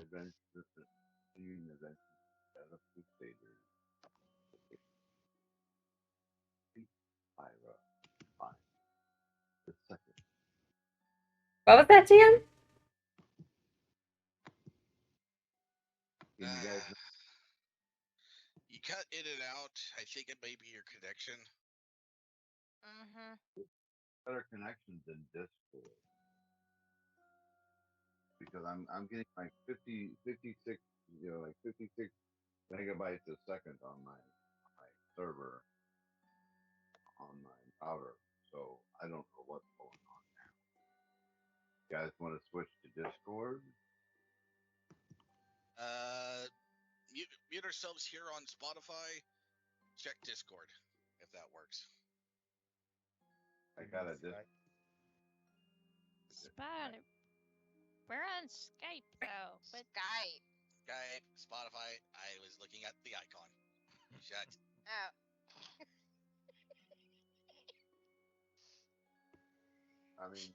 adventures, continuing adventures as a crusader. Ira, fine. The second. What was that, TM? Can you guys know You cut in and out. I think it may be your connection. better connections than Discord? Because I'm getting like 56, like 56 megabytes a second on my server on my router. So I don't know what's going on now. You guys want to switch to Discord? Uh, mute ourselves here on Spotify. Check Discord if that works. I got a Spider. We're on Skype though. But Skype. Skype, Spotify. I was looking at the icon. Shut. Oh. I mean,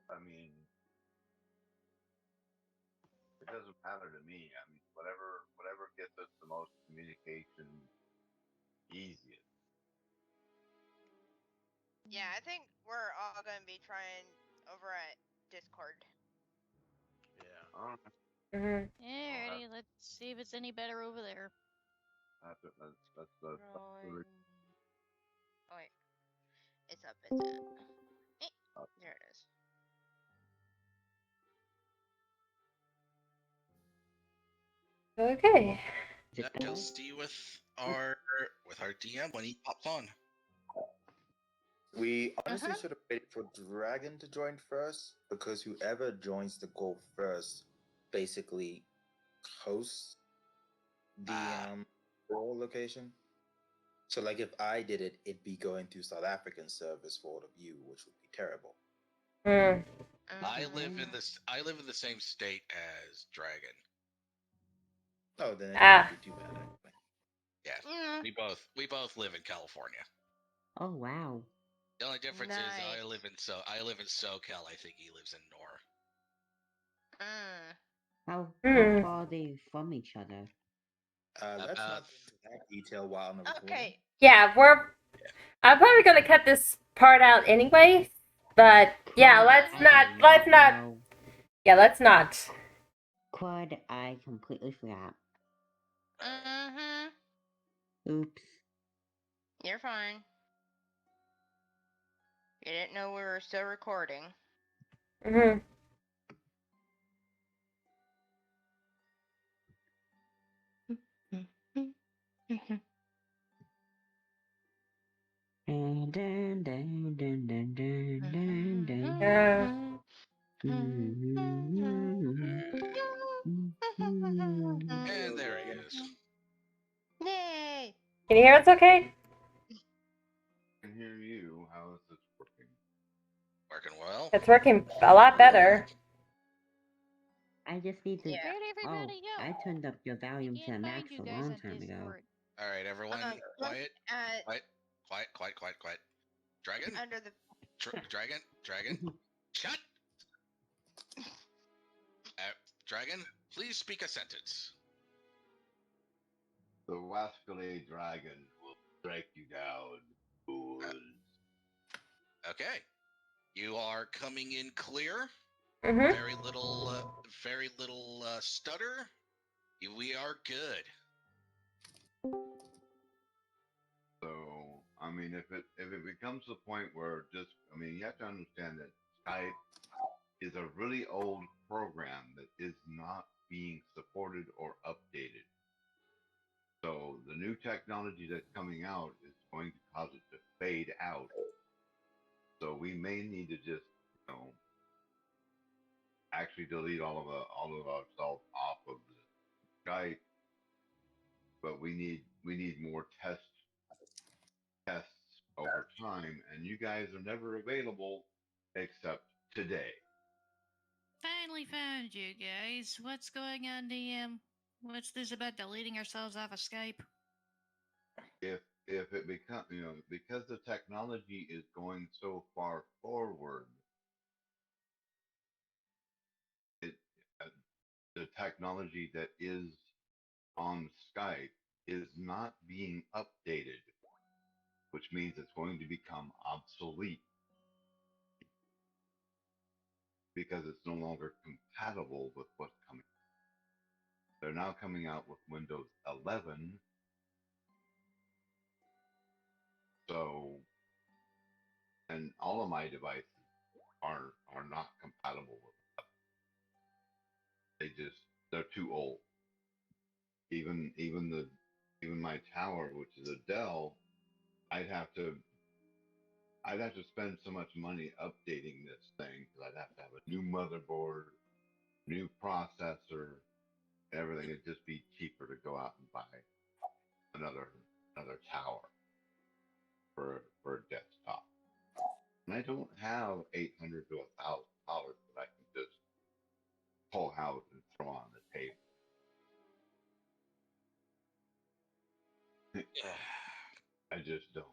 I mean, it doesn't matter to me. I mean, whatever gets us the most communication easiest. Yeah, I think we're all gonna be trying over at Discord. Yeah. alrighty, let's see if it's any better over there. That's the Oh wait, it's up. It's there it is. Okay. That you'll see with our DM when he pops on. We honestly should have waited for Dragon to join first, because whoever joins the call first basically hosts the call location. So like if I did it, it'd be going to South African servers for all of you, which would be terrible. I live in the same state as Dragon. Oh, then it wouldn't be too bad anyway. Yeah, we both live in California. Oh wow. The only difference is I live in SoCal. I think he lives in Nor. How far are they from each other? Let's not go into that detail while on the recording. Okay. Yeah, I'm probably gonna cut this part out anyway. But yeah, let's not. Yeah, let's not. Quad, I completely forgot. Mm-hmm. Oops. You're fine. You didn't know we were still recording. Mm-hmm. And there he is. Yay! Can you hear us okay? I can hear you. How is this working? Working well. It's working a lot better. I just need to. Yeah. I turned up your volume to max a long time ago. All right, everyone, quiet. Quiet. Dragon. Under the Dragon. Shut. Dragon, please speak a sentence. The Wascally dragon will strike you down, fools. Okay. You are coming in clear. Mm-hmm. Very little stutter. We are good. So, I mean, if it becomes the point where you have to understand that Skype is a really old program that is not being supported or updated. So the new technology that's coming out is going to cause it to fade out. So we may need to just, actually delete all of ourselves off of the Skype. But we need more tests over time, and you guys are never available except today. Finally found you guys. What's going on, DM? What's this about deleting ourselves off of Skype? If it becomes, because the technology is going so far forward, technology that is on Skype is not being updated, which means it's going to become obsolete because it's no longer compatible with what's coming. They're now coming out with Windows 11. So, and all of my devices are not compatible with it. They're too old. Even my tower, which is a Dell, I'd have to spend so much money updating this thing because I'd have to have a new motherboard, new processor, everything. It'd just be cheaper to go out and buy another tower for a desktop. And I don't have $800 to $1,000 that I can just pull out and throw on the table. I just don't.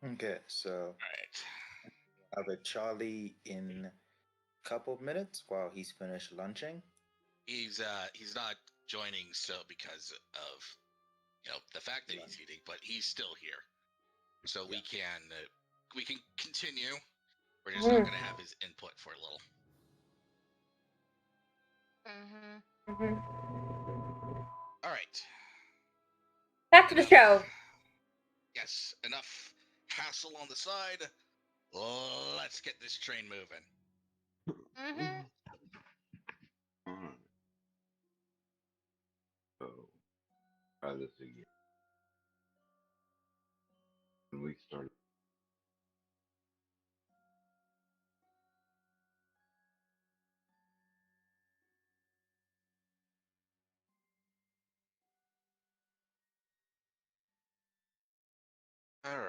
Okay, so Right. have a Charlie in a couple of minutes while he's finished lunching. He's not joining still because of the fact that he's eating, but he's still here, so we can continue. We're just not going to have his input for a little. All right. Back to the show. Yes, enough hassle on the side. Let's get this train moving. All right. So try this again. When we start. All right.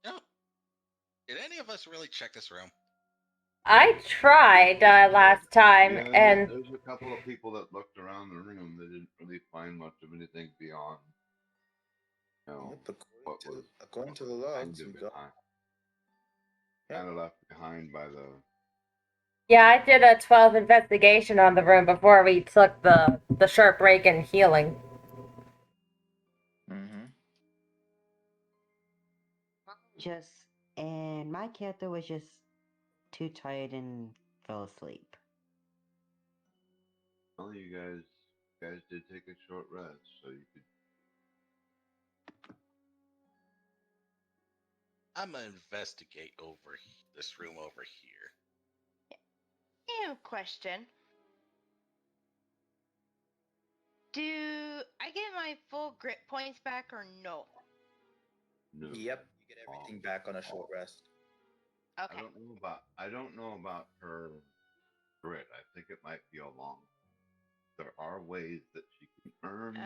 No. Did any of us really check this room? I tried last time, Yeah, and there's a couple of people that looked around the room that didn't really find much of anything beyond, According to the logs, we got kind of left behind by the. yeah, I did a 12 investigation on the room before we took the short break in healing. And my character was just too tired and fell asleep. Well, you guys did take a short rest, so you could. I'm gonna investigate this room over here. Question. Do I get my full grit points back or no? No. Yep, you get everything back on a short rest. Okay. I don't know about her grit. I think it might be a long. There are ways that she can earn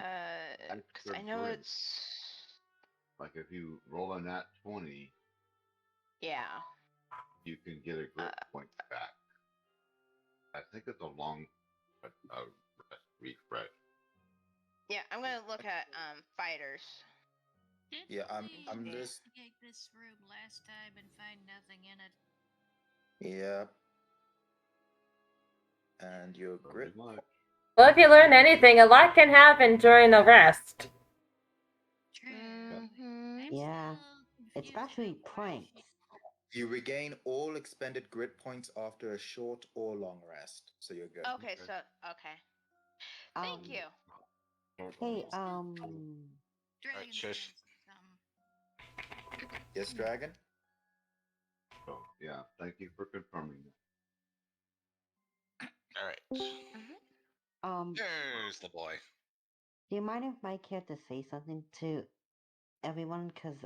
extra I know grit. it's Like if you roll a nat 20, yeah. you can get a grit point back. I think it's a long refresh. Yeah, I'm gonna look at fighters. Yeah, I'm Didn't we just. investigate this room last time and find nothing in it. Yeah. And your grit. Well, if you learn anything, a lot can happen during a rest. True. Yeah, especially points. You regain all expended grit points after a short or long rest, so you're good. Okay, so thank you. Hey, Dragon shush. Yes, Dragon? So, yeah, thank you for confirming that. All right. There's the boy. do you mind if my character say something to everyone? Because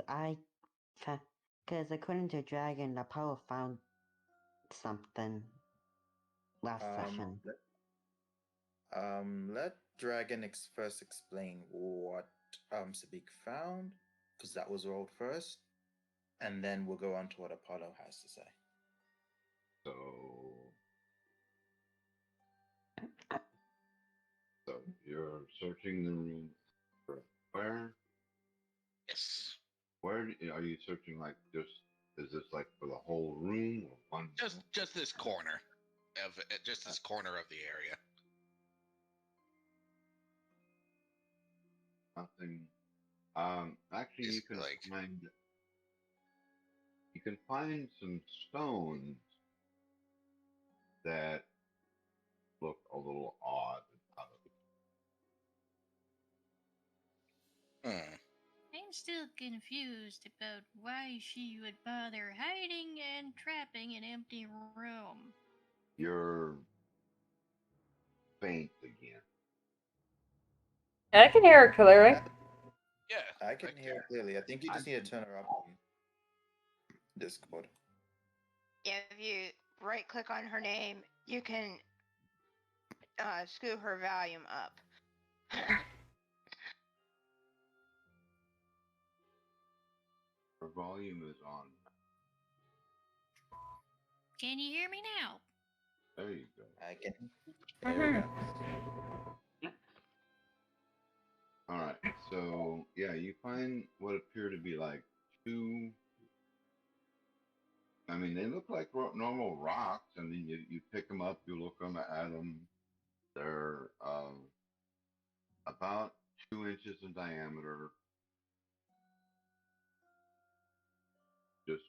according to Dragon, the power found something last session. Let Dragon first explain what Sabik found, because that was rolled first, and then we'll go on to what Apollo has to say. So you're searching the room for where? Yes. Where are you searching? Like, just is this like for the whole room or one? Just this corner of the area. Nothing. Actually, It's you can like- find some stones that look a little odd. I'm still confused about why she would bother hiding and trapping an empty room. You're faint again. I can hear her clearly. Yeah. I can hear her clearly. I think you just need to turn her up on Discord. Yeah, if you right click on her name, you can scoot her volume up. Her volume is on. Can you hear me now? There you go. I can. Mhm. There we go. All right. So yeah, you find what appear to be like two. I mean, they look like normal rocks. I mean, you pick them up, you look them at them. They're about 2 inches in diameter. Just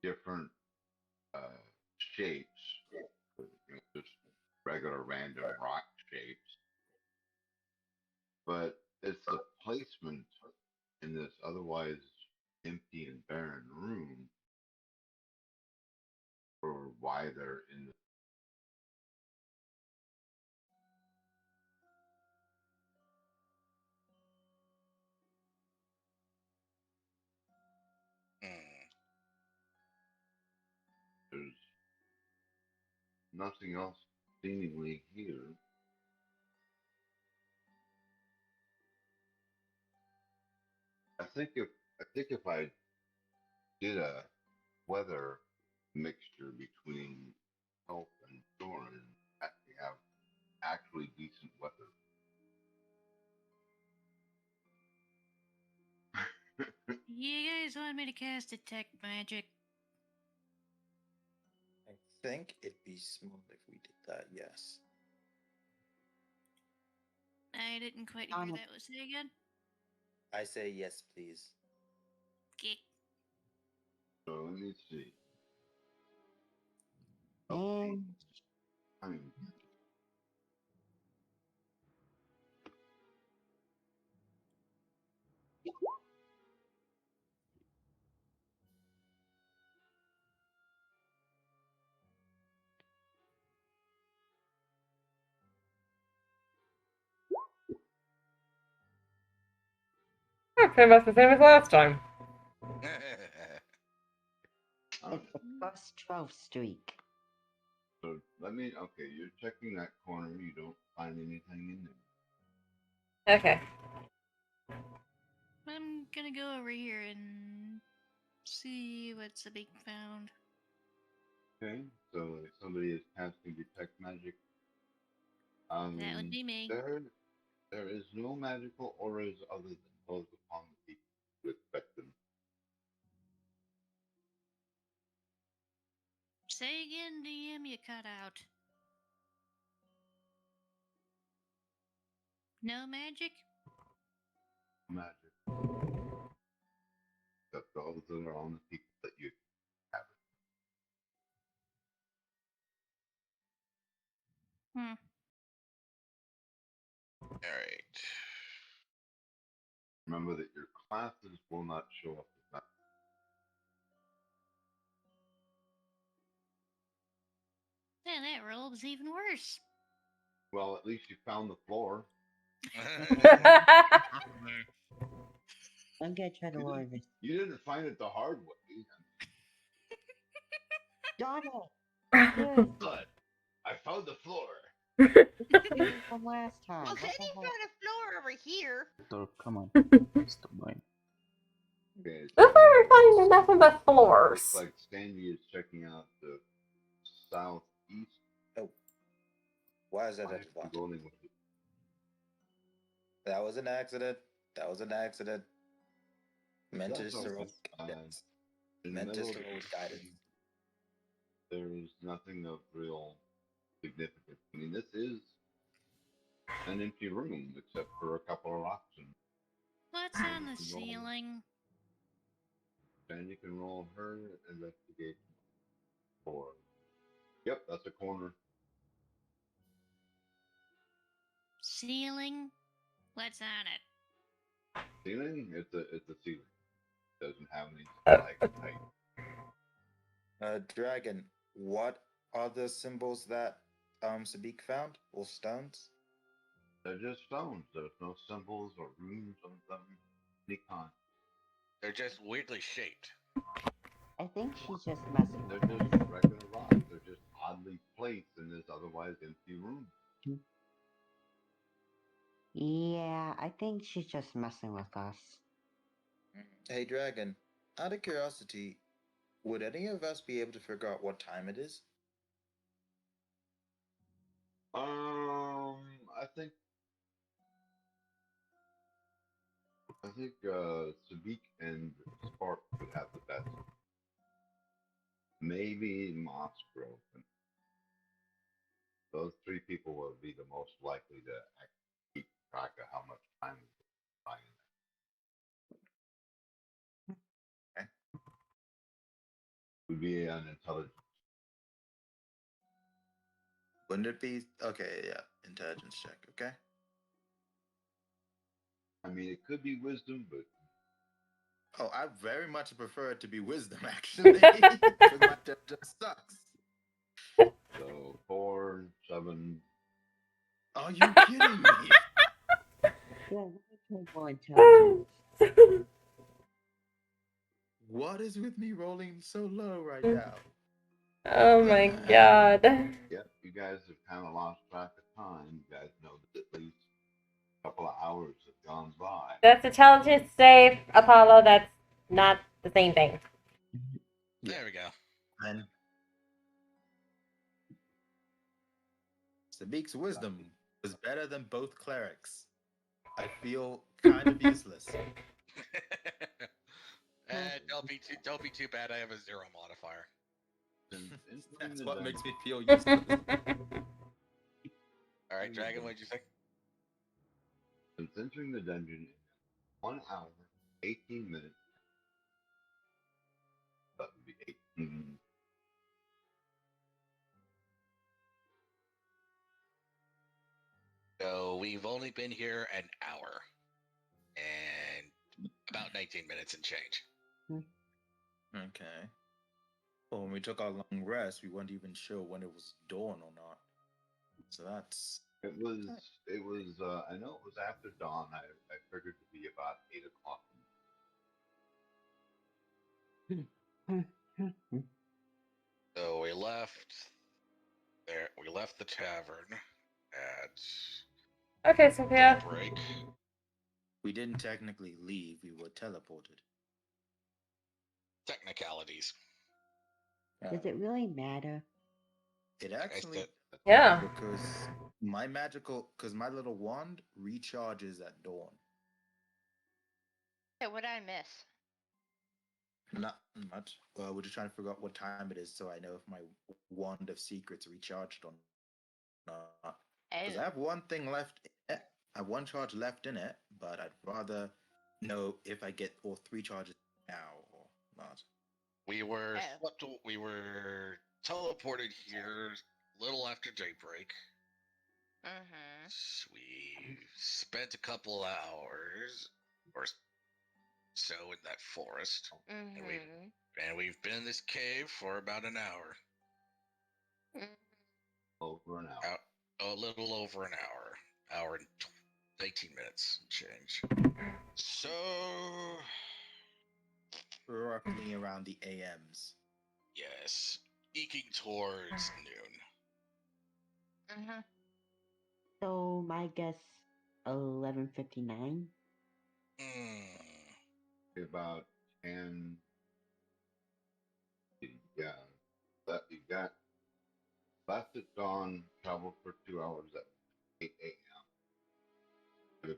different shapes. Just regular random rock shapes. But it's the placement in this otherwise empty and barren room for why they're in the there's nothing else seemingly here. I think if I did a weather mixture between health and Thorin, we have actually decent weather. You guys want me to cast Detect Magic? I think it'd be smooth if we did that. Yes. I didn't quite hear Donald. that. Was it again? I say yes, please. Okay. So let me see. And I mean, Pretty much the same as last time. it's the first 12 streak. so let me. Okay, you're checking that corner. You don't find anything in there. Okay. I'm gonna go over here and see what's a big found. Okay, so if somebody is casting detect magic. That would be me. There is no magical auras other than those upon the people who expect them. Say again, DM, you cut out. No magic? Magic. Except those that are on the people that you have. Hmm. All right. Remember that your classes will not show up as that. Yeah, that roll was even worse. Well, at least you found the floor. I'm gonna try to lower this. You didn't find it the hard way. Donald! Good. But I found the floor. From last time. Well, What Teddy the found heck? a floor over here. Door, come on. Stop going. Okay, So far, we're so finding nothing but looks floors. like Sandy is checking out the southeast. Oh, why is that Why at is the she bottom? rolling with it? That was an accident. That was an accident. Meant to That's just roll okay. guidance. In the Meant middle just of to roll the guidance. city, there's nothing of real significance. I mean, this is an empty room except for a couple of rocks, and What's on the you can roll- ceiling? Sandy can roll her investigation for. Yep, that's a corner. Ceiling? What's on it? Ceiling? It's a ceiling. Doesn't have any stalactite. Dragon, what are the symbols that Sabik found? Or stones? They're just stones. There's no symbols or runes on them. Any kind. They're just weirdly shaped. I think she's just messing They're with just us. regular rocks. They're just oddly placed in this otherwise empty room. Yeah, I think she's just messing with us. Hey, Dragon, out of curiosity, would any of us be able to figure out what time it is? I think Sabik and Spark would have the best. Maybe Mossgrove. Those three people would be the most likely to keep track of how much time is buying. Okay. Would be an intelligence. Wouldn't it be? Okay, yeah, intelligence check, okay? I mean, it could be wisdom, but Oh, I very much prefer it to be wisdom, actually. Because my just sucks. so 4, 7. Are you kidding me? Yeah, let me try more intelligence. What is with me rolling so low right now? Oh my god. Yep, you guys have kind of lost track of time. You guys know that at least a couple of hours have gone by. That's intelligence save, Apollo. That's not the same thing. There we go. And Sabik's wisdom was better than both clerics. I feel kind of useless. Don't be too bad. I have a 0 modifier. Since entering That's the what dungeon- makes me feel useless. All right, Dragon. What'd you think? Since entering the dungeon in 1 hour, 18 minutes. That would be 18. So we've only been here an hour and about 19 minutes and change. Okay. Well, when we took our long rest, we weren't even sure when it was dawn or not. So that's It was. I know it was after dawn. I figured to be about 8 o'clock. So we left there. We left the tavern at Okay, Sophia. break. we didn't technically leave, we were teleported. Technicalities. Does it really matter? It actually Yeah. because my little wand recharges at dawn. Hey, what did I miss? Not much. We're just trying to figure out what time it is so I know if my wand of secrets recharged or not. Because I have one thing left. I have one charge left in it, but I'd rather know if I get all 3 charges now or not. We were Oh. we were teleported here a little after daybreak. Mm-hmm. We spent a couple hours or so in that forest, Mm-hmm. and we've been in this cave for about an hour. Over an hour. A little over an hour and 18 minutes and change. So Roughly around the AMs. yes, eking towards noon. Mm-hmm. So my guess, 11:59. Mm. About And yeah, that you got last at dawn, traveled for 2 hours at 8 a.m. Took an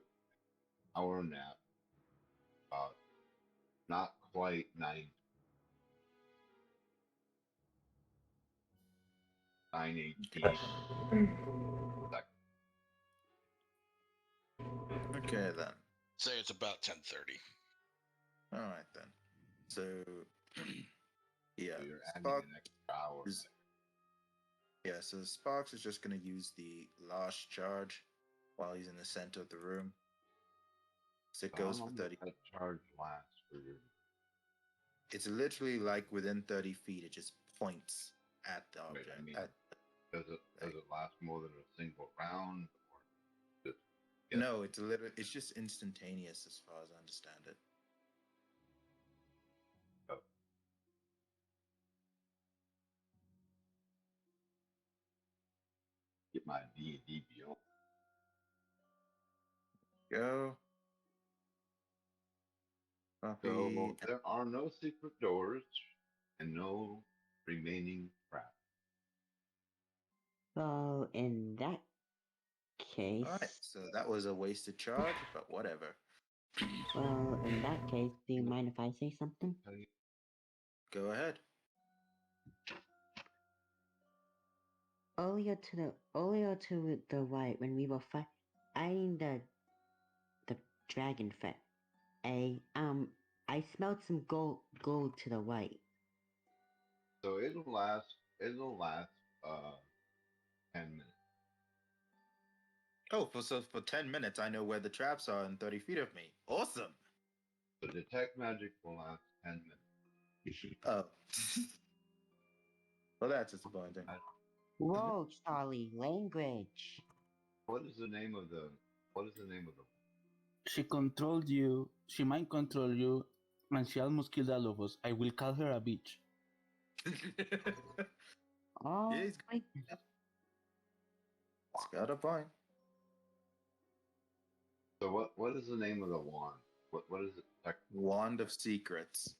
hour nap, not quite 9:18 seconds. Okay then. Say it's about 10:30. All right then. So yeah, So you're adding Spark an extra hour. is so Sparks is just gonna use the last charge while he's in the center of the room. So it So how goes for long 30. does that charge last for your? It's literally like within 30 feet. It just points at the Wait, object. I mean, does it last more than a single round, or just get No, it's just instantaneous as far as I understand it. oh, get my D&D Beyond? Go. So Copy. there are no secret doors and no remaining traps. Well, in that case, All right, so that was a wasted charge, but whatever. do you mind if I say something? Tell you, Go ahead. Earlier to the right, when we were fighting the dragon fet, I smelled some gold to the right. so it'll last. It'll last 10 minutes. Oh, for 10 minutes, I know where the traps are in 30 feet of me. Awesome. The detect magic will last 10 minutes. Oh. Well, that's disappointing. Whoa, Charlie, language. What is the name of the? What is the name of the? She controlled you, she mind controlled you, and she almost killed all of us. I will call her a bitch. Oh, Yeah, he's got a point. So what is the name of the wand? What is it? Wand of Secrets.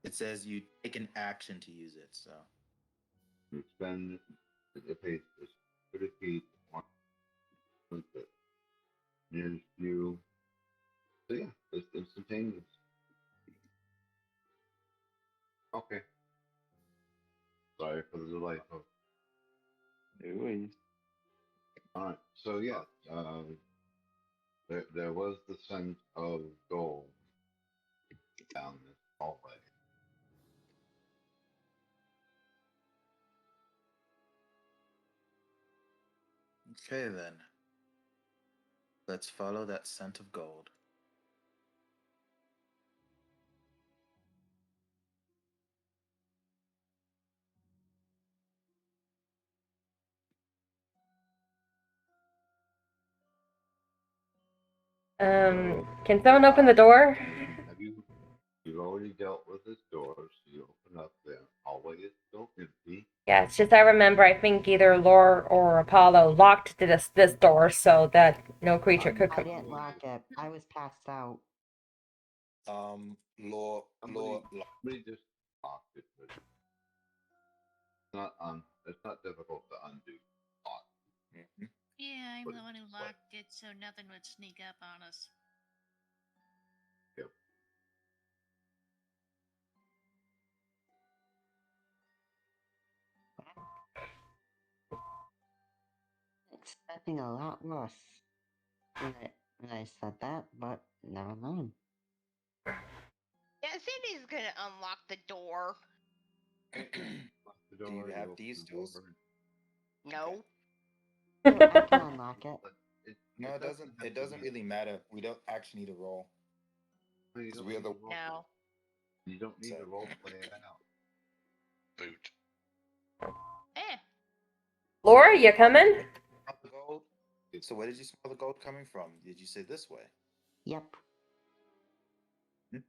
It says you take an action to use it, so. You spend it pays 30 feet one that nearest you. So yeah, it's instantaneous. Okay. Sorry for the delay, folks. All right. So yeah, there was the scent of gold down this hallway. Okay, then. Let's follow that scent of gold. Can someone open the door? Have you've already dealt with this door, so you open up the hallway is still empty. Yeah, it's just I remember I think either Lore or Apollo locked this door so that no creature could I come. didn't lock it. I was passed out. Law. Somebody just locked it, but it's not difficult to undo. Lock. Mhm. Yeah, I'm But the one who it's like- locked it so nothing would sneak up on us. Yep. Expecting a lot worse when I said that, but never mind. Yeah, Cindy's gonna unlock the door. Lock the Do door, you have open these the door, tools? No. I can unlock it. but No, it doesn't. have It to doesn't be- really matter. We don't actually need a roll. you because don't we are need the- to roll No. play. You don't need So- to role play it out. Boot. Eh. Lore, you coming? Smell the gold. So where did you smell the gold coming from? Did you say this way? Yep.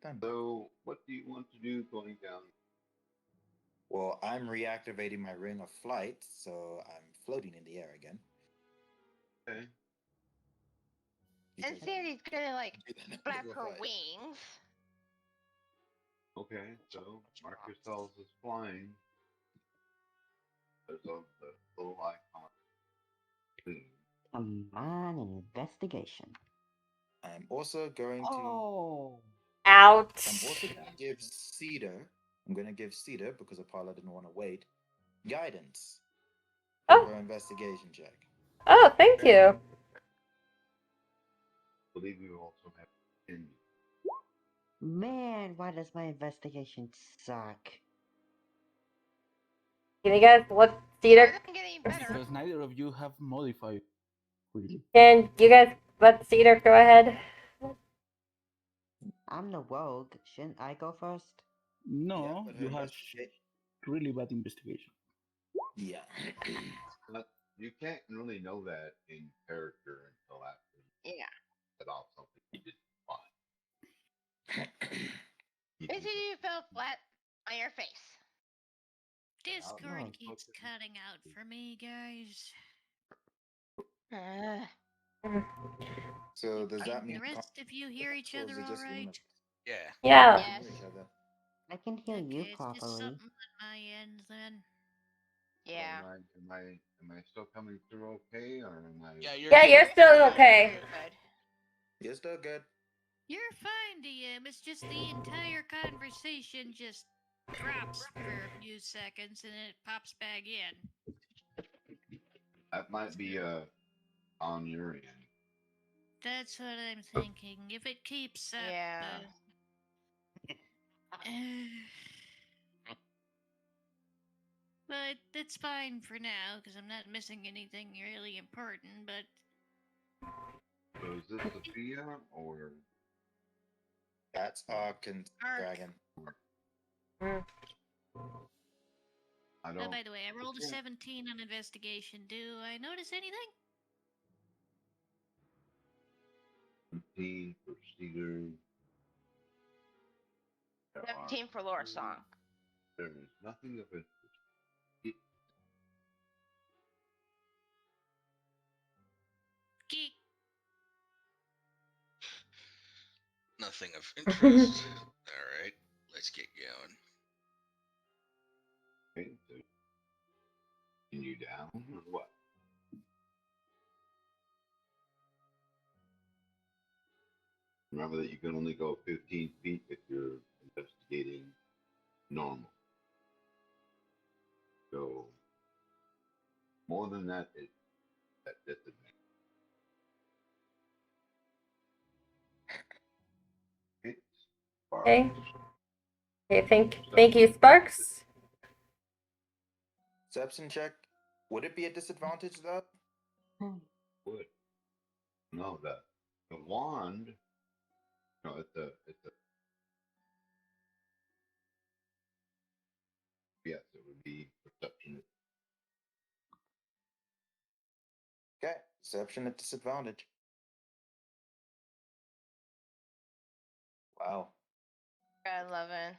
Done. So what do you want to do going down? Well, I'm reactivating my ring of flight, so I'm floating in the air again. Okay. He And says, Sandy's gonna like "Do that in flap the her fight." wings. Okay. So mark yourselves as flying. There's the little icon. Boom. Come on, investigation. I'm also going to. Oh! I'm also Ouch. going to give Cedar. I'm going to give Cedar, because Apollo didn't want to wait, guidance for Oh, her investigation check. oh, thank you. I believe you also have in Man, why does my investigation suck? Can you guys let It Cedar? doesn't get any better. Because neither of you have modifier. Really. Can you guys let Cedar go ahead? I'm the rogue. Shouldn't I go first? No, but her you had investigation. really bad investigation. Yeah. But you can't really know that in character until after you Yeah. set off something you didn't find. You do Basically, you fell flat on your face. Discord no, keeps okay. cutting out for me, guys. So does that Can mean the rest of you hear each or is other it all just right? Luna? Yeah. Yeah. We can hear Yes. each other. I can hear you Okay, it's just properly. something on my end then. Yeah. Am I still coming through okay, or am I? Yeah, Yeah, you're still coming okay. through good. You're still good. You're fine, DM. It's just the entire conversation just drops for a few seconds and then it pops back in. That might be on your end. That's what I'm thinking. If it keeps up, Yeah. but it's fine for now because I'm not missing anything really important. But So is this Sophia or? That's Arkan Ark. Dragon. I Oh, don't. by the way, I rolled a 17 on investigation. Do I notice anything? 17 for Cedar. There are 17 for Lore Song. There is nothing of it. Geek. Nothing of interest. All right, let's get going. Okay, so continue down or what? Remember that you can only go 15 feet if you're investigating normal. So more than that is at disadvantage. Okay. Okay. Sparks. Okay, thank you, Sparks. Perception check. Would it be a disadvantage though? Wood. No, the wand. No, it's a yes, it would be perception. Okay. Perception at disadvantage. Wow. 11.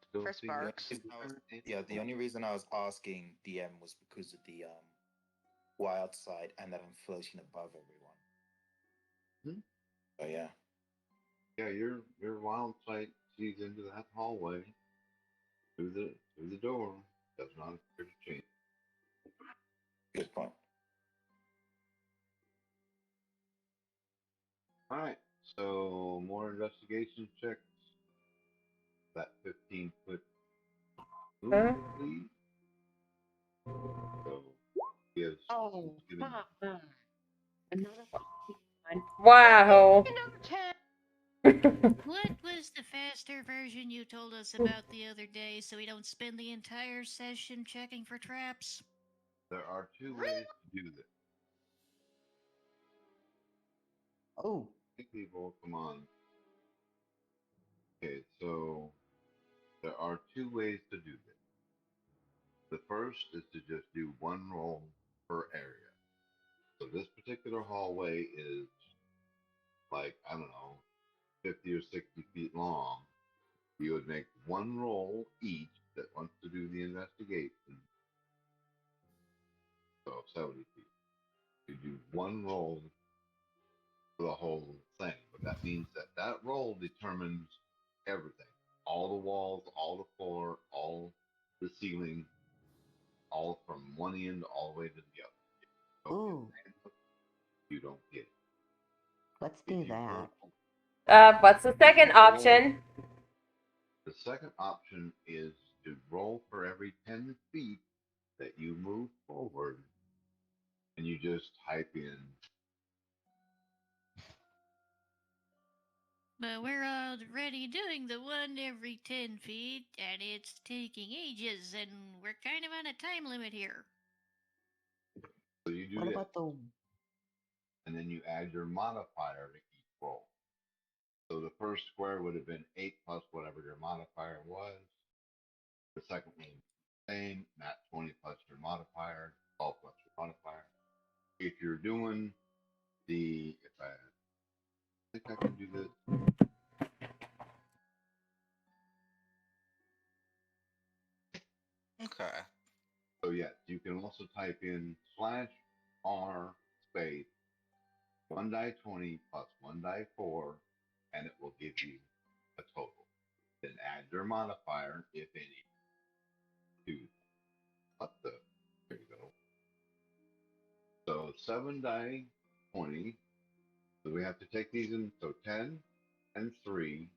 Still For seeing that Sparks. The only reason I was asking DM was because of the wild side and that I'm floating above everyone. Hmm? So yeah. Yeah, your wild sight sees into that hallway through the door. Does not appear to change. Good point. All right, so more investigation checks. That 15-foot move, please. So gives. Oh, Giving, another one. Wow. Another 10. What was the faster version you told us about the other day so we don't spend the entire session checking for traps? there are two ways to do this. Oh, Hey, people, come on. Okay, so there are two ways to do this. The first is to just do one roll per area. So this particular hallway is like, I don't know, 50 or 60 feet long. You would make one roll each that wants to do the investigation. So 70 feet. You do one roll for the whole thing, but that means that roll determines everything. All the walls, all the floor, all the ceiling, all from one end all the way to the other. You don't Ooh, get it. You don't get it. let's If do you that. What's the second option? The second option is to roll for every 10 feet that you move forward, and you just type in. But we're already doing the one every 10 feet, and it's taking ages, and we're kind of on a time limit here. So you do What this, about the... and then you add your modifier to each roll. So the first square would have been 8 plus whatever your modifier was. The second one, same, not 20 plus your modifier, 12 plus your modifier. If you're doing if I think I can do this. Okay. So yes, you can also type in /R space 1 die 20 plus 1 die 4, and it will give you a total. Then add your modifier, if any, to up the. There you go. So 7 die 20. So we have to take these in. So 10 and 3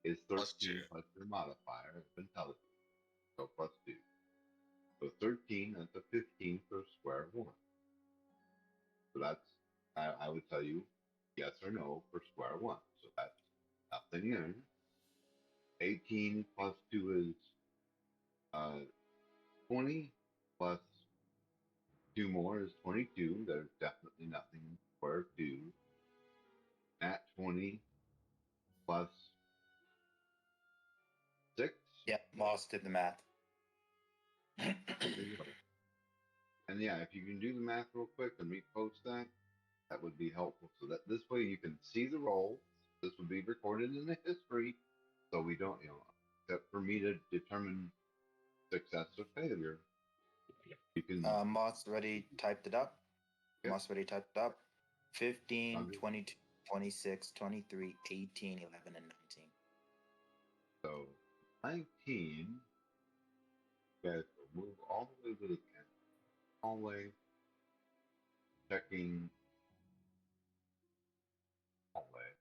is 13 Plus 2. plus your modifier of intelligence. So plus 2. So 13, that's a 15 for square one. So that's, I would tell you yes or no for square one. So that's nothing in. 18 plus 2 is 20 plus 2 more is 22. There's definitely nothing in square 2. At 20 plus 6. Yeah, Moss did the math. And yeah, if you can do the math real quick and repost that, that would be helpful. So that this way you can see the roll. This would be recorded in the history, so we don't, except for me to determine success or failure. You can. Moss already typed it up. Yep. Moss already typed it up. 15, Okay. 22, 26, 23, 18, 11, and 19. So 19. You guys will move all the way to the end. Hallway. Checking. Hallway.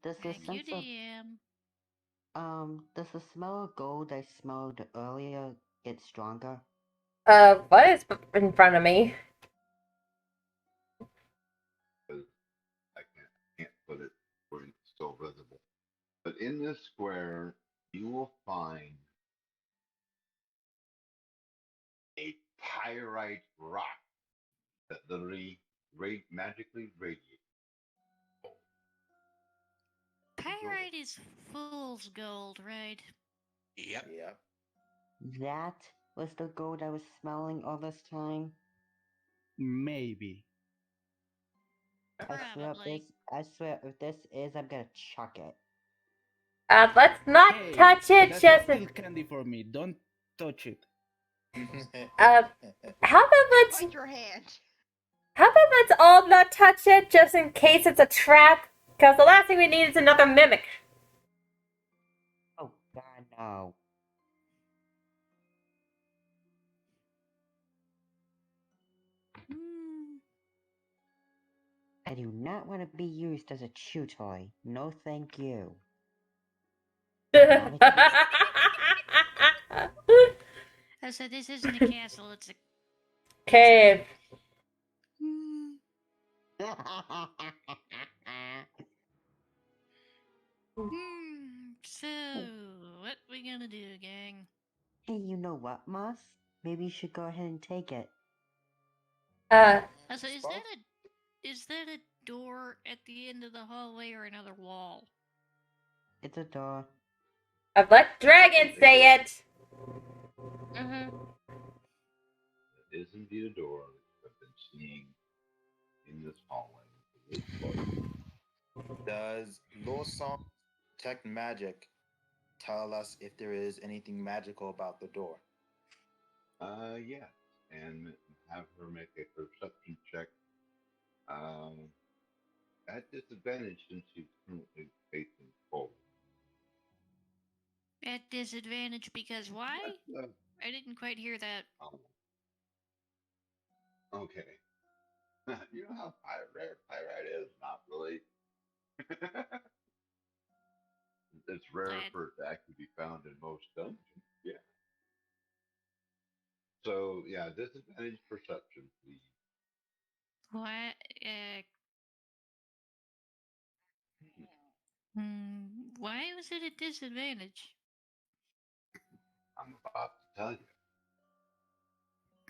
Does the Thank you, sense of... DM. Does the smell of gold I smelled earlier get stronger? What is in front of me? Because I can't put it where it's still visible. But in this square, you will find a pyrite rock that literally magically radiates. Pyrite is fool's gold, right? Yep. Yep. That was the gold I was smelling all this time? Maybe. Probably. I swear if this is, I'm gonna chuck it. Let's not Hey, touch it, that's just... still candy for me. Don't touch it. how about let's... Bite your hand. How about let's all not touch it, just in case it's a trap? Because the last thing we need is another mimic. Oh god, no. Hmm. I do not want to be used as a chew toy. No thank you. So this isn't a castle, it's a Cave. Hmm. So what we gonna do, gang? Hey, you know what, Moss? Maybe you should go ahead and take it. So is that a door at the end of the hallway or another wall? It's a door. I've let Dragon say it. Mm-hmm. It is indeed a door that I've been seeing in this hallway. Does Lawson Detect Magic tell us if there is anything magical about the door? Yes, and have her make a perception check. Um, at disadvantage since she's currently facing forward. At disadvantage because why? Uh, I didn't quite hear that. oh, okay. You know how rare pyrite is? Not really. It's rare Glad. for it to actually be found in most dungeons. Yeah. So yeah, disadvantage perception, please. What? Why was it a disadvantage? I'm about to tell you.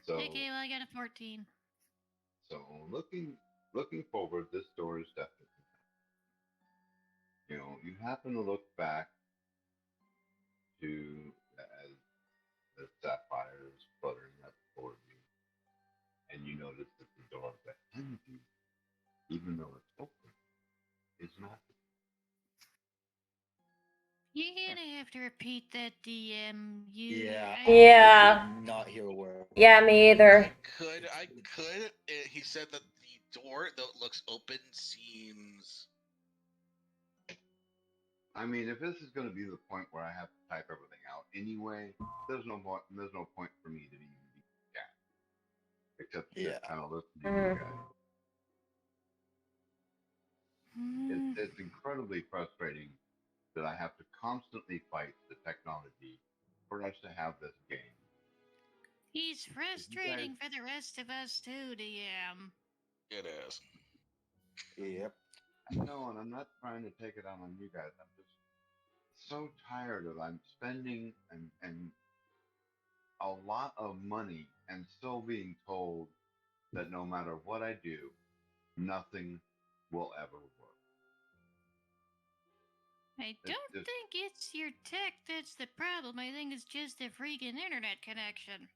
So Okay, well I got a 14. so looking forward, this door is definitely. You happen to look back to as the sapphire is fluttering up toward you, and you notice that the door behind you, even though it's open, is not. You're gonna have to repeat that, DM. Yeah. Yeah. I did not hear a word. Yeah, me either. I could. He said that the door that looks open seems. I mean, if this is going to be the point where I have to type everything out anyway, there's no point. There's no point for me to even be chat, except to Yeah. just kind of listen to you guys. Hmm. It's incredibly frustrating that I have to constantly fight the technology for us to have this game. He's guys- frustrating for the rest of us too, DM. It is. Yep. No, and I'm not trying to take it out on you guys. I'm just so tired of I'm spending and a lot of money and still being told that no matter what I do, nothing will ever work. I It's don't just, think it's your tech that's the problem. I think it's just the freaking internet connection.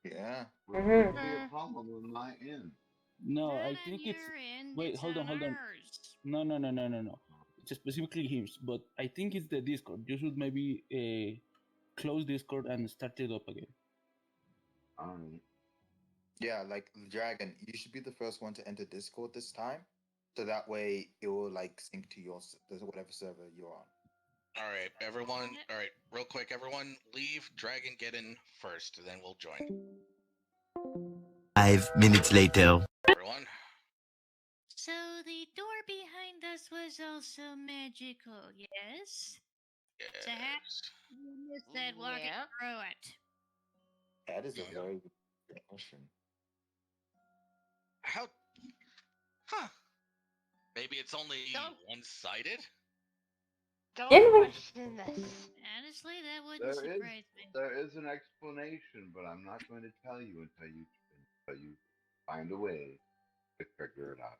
Yeah. which Mhm. would be a problem on my end. No, Not I on think it's. your end, Wait, it's hold on, on hold on. ours. No. It's specifically him, but I think it's the Discord. You should maybe close Discord and start it up again. Yeah, like Dragon, you should be the first one to enter Discord this time. So that way it will like sync to your whatever server you're on. All right, everyone. All right, real quick, everyone, leave. Dragon, get in first, then we'll join. 5 minutes later. Everyone. So the door behind us was also magical, yes? So how Yes. did you miss that walking Yeah. through it? That is a Yeah. very good question. How? Huh? Maybe it's only Don't- one-sided. Don't Didn't we- question this. Honestly, that wouldn't There is surprise me. there is an explanation, but I'm not going to tell you until you find a way to figure it out.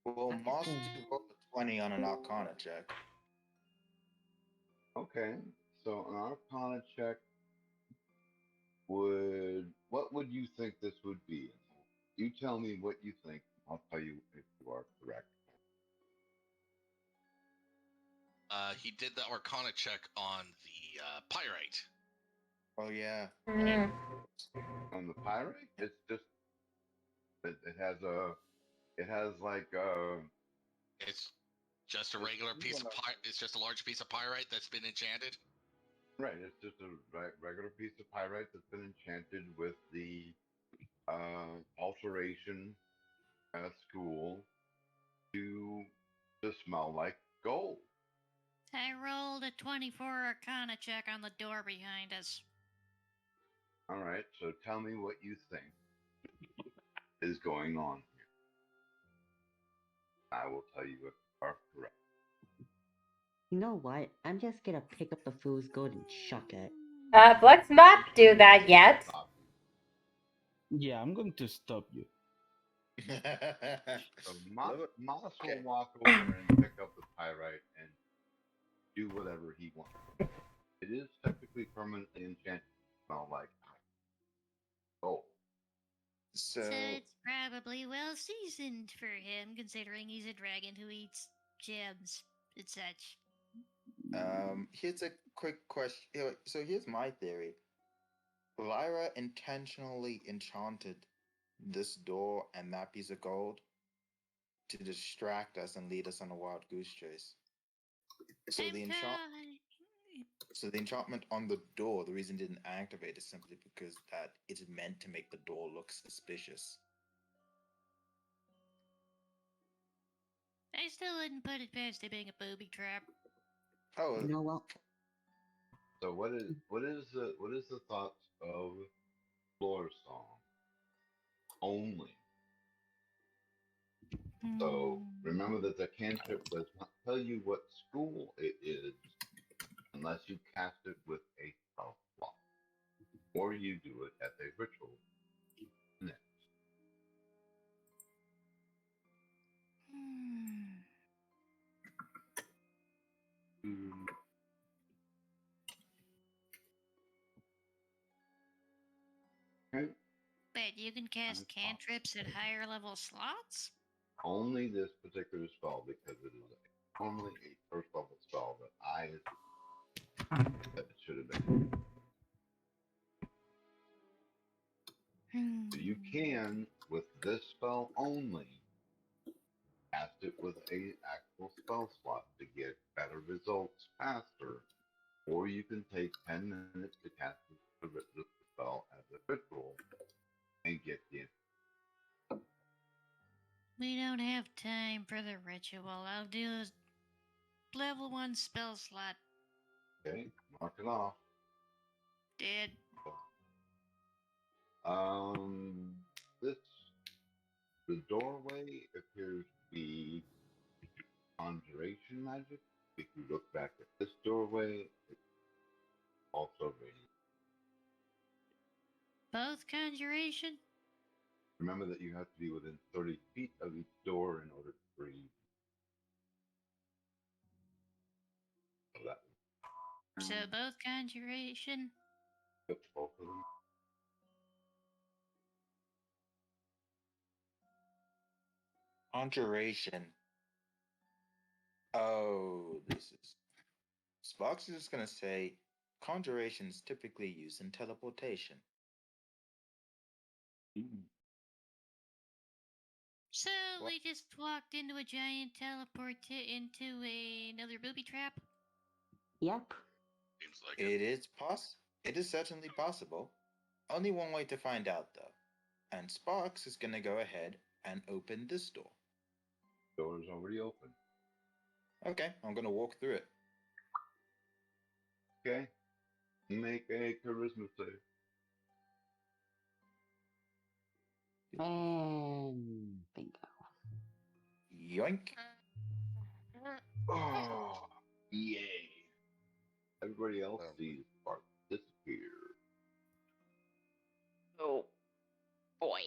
Well, Okay. Moss rolled a 20 on an Arcana check. Okay, so an Arcana check what would you think this would be? You tell me what you think. I'll tell you if you are correct. He did the Arcana check on the pyrite. Oh yeah. Mhm. On the pyrite, it's just it has like It's just a regular piece of It's just a large piece of pyrite that's been enchanted. right. It's just a regular piece of pyrite that's been enchanted with the alteration school to smell like gold. I rolled a 24 Arcana check on the door behind us. All right, so tell me what you think is going on here. I will tell you if you are correct. You know what? I'm just gonna pick up the fool's gold and chuck it. Let's not do that yet. Stop. Yeah, I'm going to stop you. So Moss will Okay. walk over and pick up the pyrite and do whatever he wants. It is technically permanently enchanted to smell like gold. So So it's probably well seasoned for him, considering he's a dragon who eats gems and such. here's a quick question. So here's my theory. Lyra intentionally enchanted this door and that piece of gold to distract us and lead us on a wild goose chase. So I'm the so the enchantment on the door, the reason it didn't activate is simply because that it's meant to make the door look suspicious. I still wouldn't put it past it being a booby trap. Oh, You know what? So what is the thoughts of floor song only? So Hmm. remember that the cantrip does not tell you what school it is unless you cast it with a spell slot, or you do it as a ritual. Next. Hmm. Mm, okay. But you can cast cantrips at higher level slots? Only this particular spell because it is normally a first level spell that it should have been. So you can, with this spell only, cast it with a actual spell slot to get better results faster, or you can take 10 minutes to cast the spell as a ritual and get the. We don't have time for the ritual. I'll do a level 1 spell slot. Okay, mark it off. Dead. This the doorway appears to be conjuration magic. If you look back at this doorway, it's also radiant. Both conjuration? Remember that you have to be within 30 feet of each door in order to breathe. So that So both conjuration? was both of them. conjuration. Oh, this is. Sparks is just gonna say, conjuration is typically used in teleportation. So What? we just walked into a giant teleport into another booby trap? Yep. Seems like it. It is It is certainly possible. Only one way to find out, though. And Sparks is gonna go ahead and open this door. Door is already open. Okay, I'm gonna walk through it. Okay. Make a charisma save. And bingo. Yoink! Oh, yay. Everybody else Um, sees Spark disappear. Oh boy.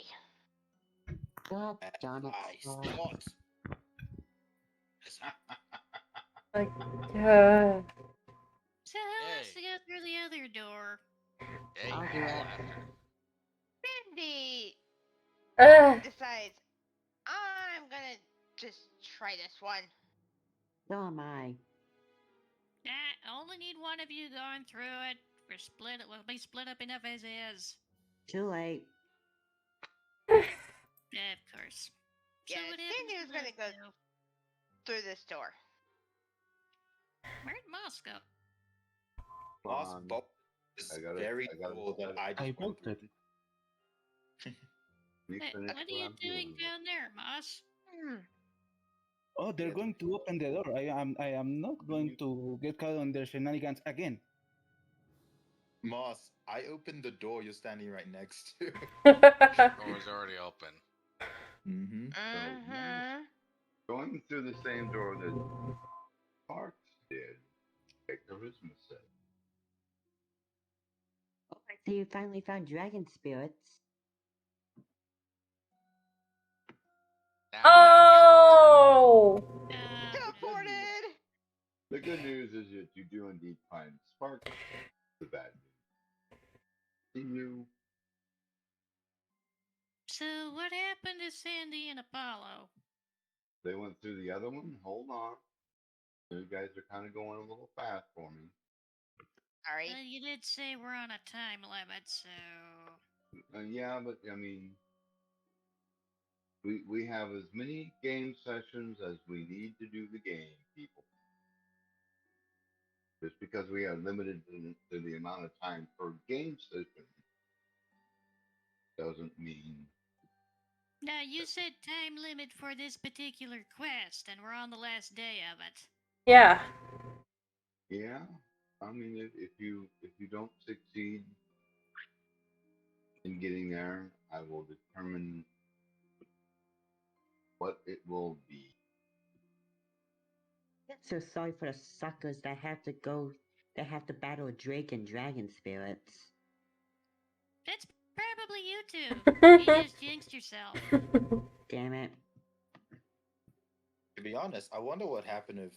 God darn it. I spot. Like, So who wants to Yay. go through the other door? Hey, I'll do it. laughter. Mindy decides I'm gonna just try this one. So am I. I only need one of you going through it. We'll be split up enough as is. Too late. Yeah, of course. So Yeah, what happens Cindy to was gonna those go two? through this door. Where'd Moss go? Boss on. Bob is I gotta- very I gotta cool that decide. I I just went voted. through. We Hey, finished what are you I'm doing with. down there, Moss? Oh, they're Yeah, going to open the door. I am not going to get caught on their shenanigans again. Moss, I opened the door you're standing right next to. Door's already open. Mm-hmm. Mm-hmm. Going through the same door that Sparks did. Make charisma save. Oh, I see you finally found dragon spirits. Now oh! Teleported! The good news is that you do indeed find Sparks. The bad news. You So what happened to Sandy and Apollo? they went through the other one. Hold on. You guys are kind of going a little fast for me. Sorry. You did say we're on a time limit, so Yeah, but I mean, We have as many game sessions as we need to do the game, people. Just because we are limited to the amount of time per game session doesn't mean. Now, you said time limit for this particular quest, and we're on the last day of it. Yeah. Yeah, I mean, if you don't succeed in getting there, I will determine what it will be. I'm so sorry for the suckers that have to battle a drake and dragon spirits. That's probably you two. You just jinxed yourself. Damn it. To be honest, I wonder what happened if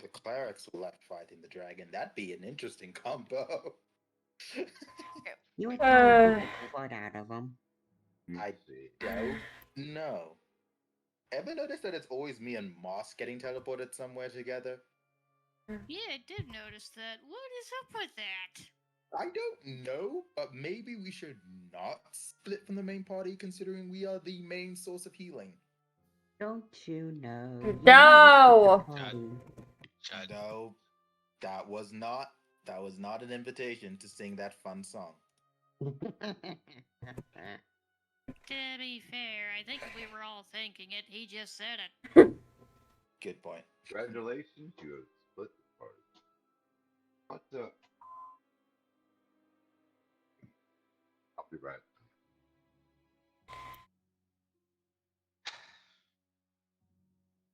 the clerics were left fighting the dragon. That'd be an interesting combo. You would probably Uh. beat the fuck out of them. I Let's see. don't know. Ever notice that it's always me and Moss getting teleported somewhere together? Yeah, I did notice that. What is up with that? I don't know, but maybe we should not split from the main party considering we are the main source of healing. Don't you know? No! Chad, No, that was not an invitation to sing that fun song. To be fair, I think we were all thinking it. He just said it. Good point. Congratulations, you have split the party. What the? I'll be right.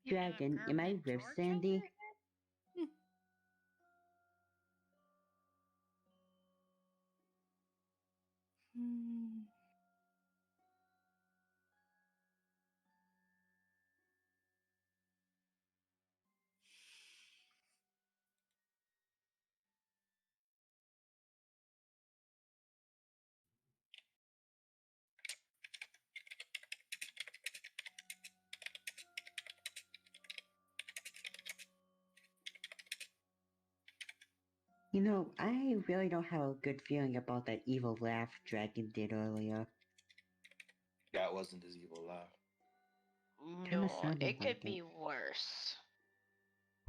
You have a Dragon, am I permanent with torch Sandy? over your head? Hmm. You know, I really don't have a good feeling about that evil laugh Dragon did earlier. That wasn't his evil laugh. Kinda No, sounded it could like be it. worse.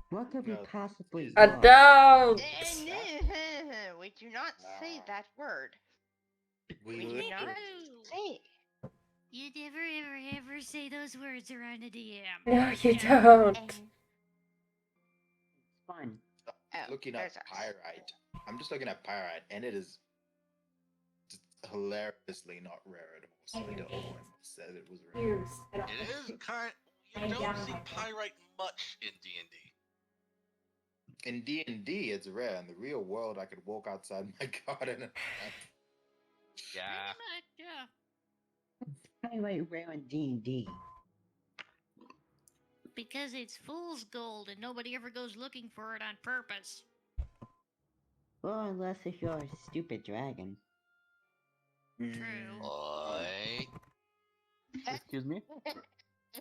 What could be No, possibly it's- worse? Don't! We do not say that word. We do live not with- say. You never, ever, ever say those words around a DM. No, you Yeah. don't. And, It's fun. oh, looking at there's us. pyrite. I'm just looking at pyrite, and it is just hilariously not rare at all. So I don't know why I said it was rare. it is kind. You don't see pyrite much in D&D. In D&D, it's rare. In the real world, I could walk outside my garden and Yeah. Pretty much, yeah. Kinda like rare in D&D. Because it's fool's gold and nobody ever goes looking for it on purpose. Well, unless if you're a stupid dragon. True. Oi. Excuse me?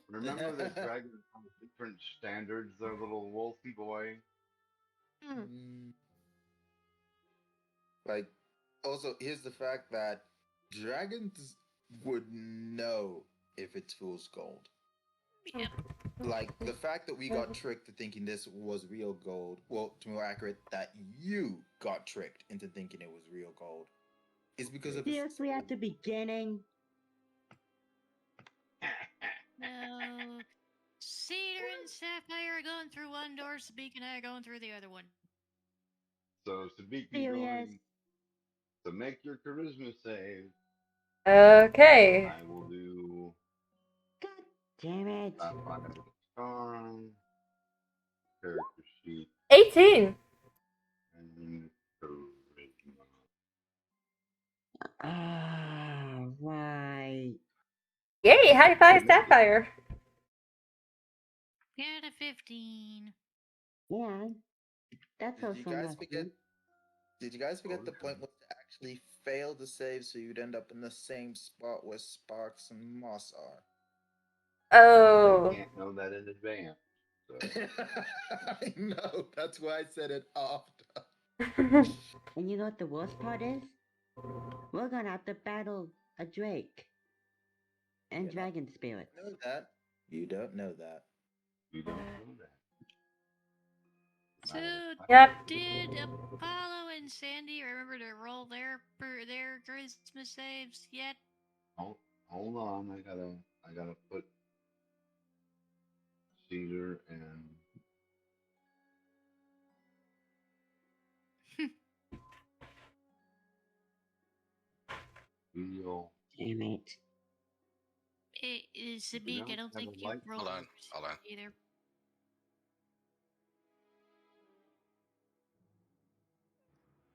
Remember that dragons have different standards, their little wolfy boy? Mm. Like, also, here's the fact that dragons would know if it's fool's gold. Yep. Like, the fact that we got tricked into thinking this was real gold, well, to be more accurate, that you got tricked into thinking it was real gold, is because of Seriously, at the beginning? No. Cedar and Sapphire are going through one door, Sabik and I are going through the other one. So Sabiki Serious? going to make your charisma save. Okay. I will do God damn it. charm, character sheet, 18. and charisma. Ah, right. Yay, high five, Sapphire. Got a 15. Yeah. That's Did also you guys not forget? good. Did you guys forget the Okay. point was to actually fail the save so you'd end up in the same spot where Sparks and Moss are? Oh. I can't know that in advance. So. I know. That's why I said it after. And you know what the worst part is? We're gonna have to battle a drake. and You're not- dragon spirits. Know that. You don't know that. You don't know that. So, Yep. did Apollo and Sandy remember to roll their Christmas saves yet? Hold on, I gotta put Cedar and Wheel. Damn it. It is You Sabine. I don't don't have think a you light? rolled Hold on. either.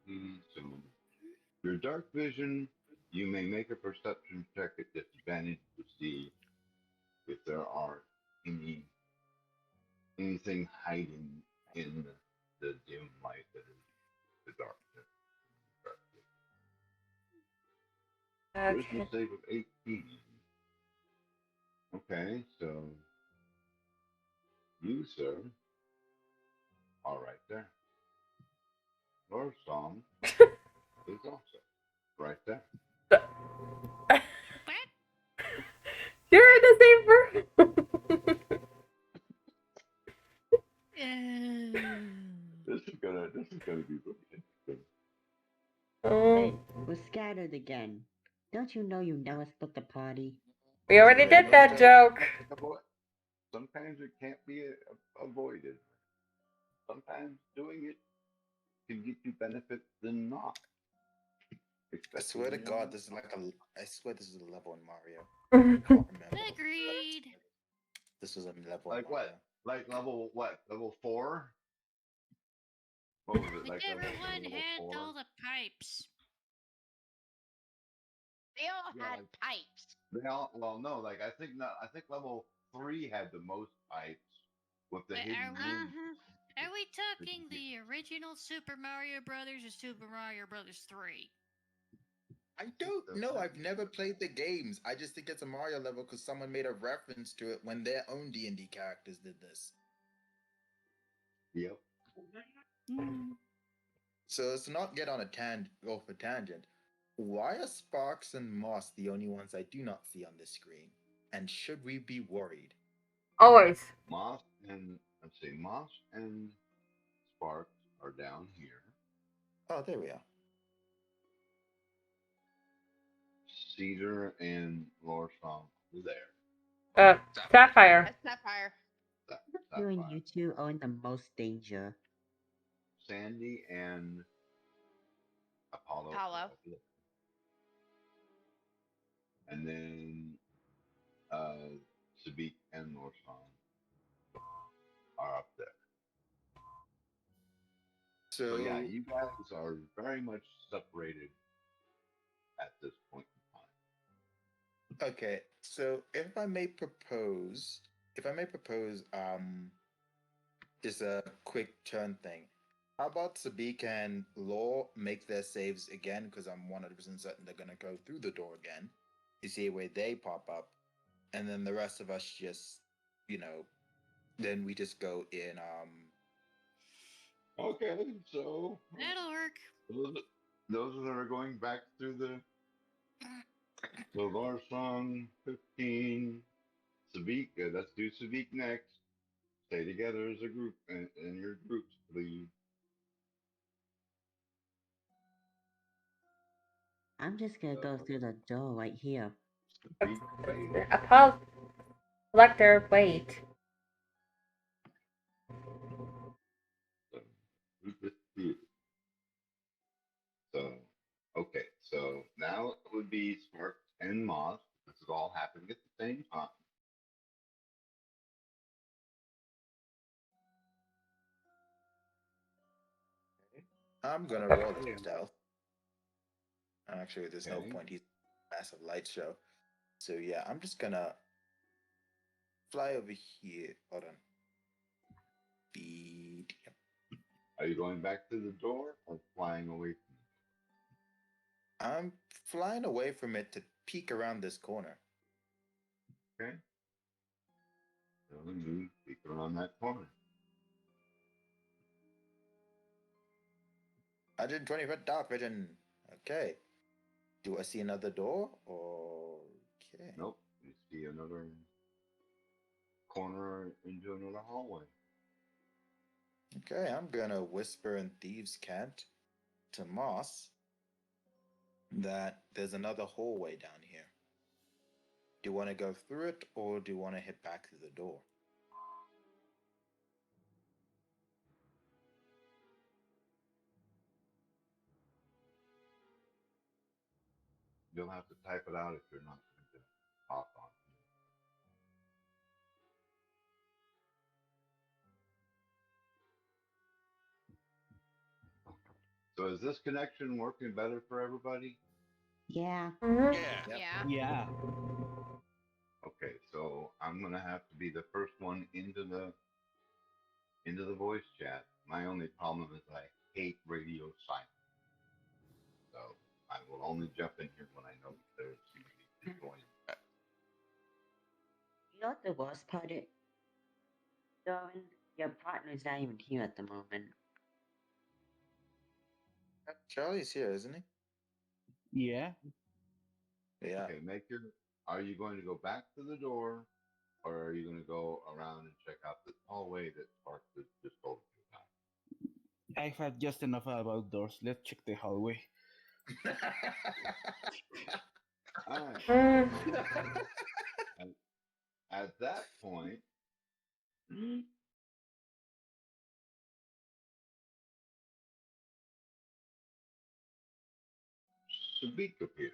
So your dark vision, you may make a perception check at disadvantage to see if there are anything hiding in the dim light that is the darkness. Charisma Okay. save of 18. Okay, so you, sir, are right there. Your song is also right there. What? You're in the same room. This is gonna be really interesting. Hey, Oh, we're scattered again. Don't you know you never split the party? we already did that joke. Sometimes it can't be avoided. Sometimes doing it can get you benefits than not. I swear to Especially God, this is like I swear this is a level in Mario. I can't remember. Agreed. This was a level like in Mario. what? Like level what? Level 4? What was it? Like Whichever one level had 4? all the pipes. They all Yeah, had like- pipes. They all well no, like I think level 3 had the most pipes with the But hidden are we, rooms. are we talking the original Super Mario Brothers or Super Mario Brothers 3? I don't know. I've never played the games. I just think it's a Mario level because someone made a reference to it when their own D&D characters did this. Yep. So let's not get on a off a tangent. Why are Sparks and Moss the only ones I do not see on this screen? And should we be worried? Always. Moss and Sparks are down here. Oh, there we are. Cedar and Lorsong are there. Sapphire. That's Sapphire. You and Sapphire. you two are in the most danger. Sandy and Apollo. Apollo. are over there. And then Sabik and Lorsong are up there. So yeah, you guys are very much separated at this point in time. Okay, so if I may propose, just a quick turn thing. How about Sabik and Law make their saves again? Because I'm 100% certain they're gonna go through the door again. You see where they pop up, and then the rest of us just, then we just go in. Okay, so That'll work. those that are going back through the Lorsong 15, Sabik. Let's do Sabik next. Stay together as a group in your groups, please. I'm just gonna go through the door right here. Sabik, wait. Apollo. Lecter, wait. So, who just did? So, okay, so now it would be Sparks and Moss. This is all happening at the same time. I'm gonna roll the stealth. Actually, there's no Okay. point. He's a massive light show. So yeah, I'm just gonna fly over here. Hold on. Beat. Yep. Are you going back to the door or flying away from it? I'm flying away from it to peek around this corner. Okay. So move, peek around that corner. 120-foot dark vision. Okay. Do I see another door? Okay. Nope. You corner into another hallway. Okay, I'm gonna whisper in Thieves' Cant to Moss that there's another hallway down here. Do you want to go through it, or do you want to head back to the door? You'll have to type it out if you're not going to talk on it. So is this connection working better for everybody? Yeah. Mhm. Yeah. Yep. Yeah. Yeah. Okay, so I'm gonna have to be the first one into the voice chat. My only problem is I hate radio silence. So I will only jump in here when I know there's somebody to join. You know what the worst part is? Darwin, your partner's not even here at the moment. Charlie's here, isn't he? Yeah. Yeah. Okay, are you going to go back to the door, or are you going to go around and check out this hallway that Sparks just told you about? I've had just enough about doors. Let's check the hallway. All right. Mm. At that point, Sabik appears.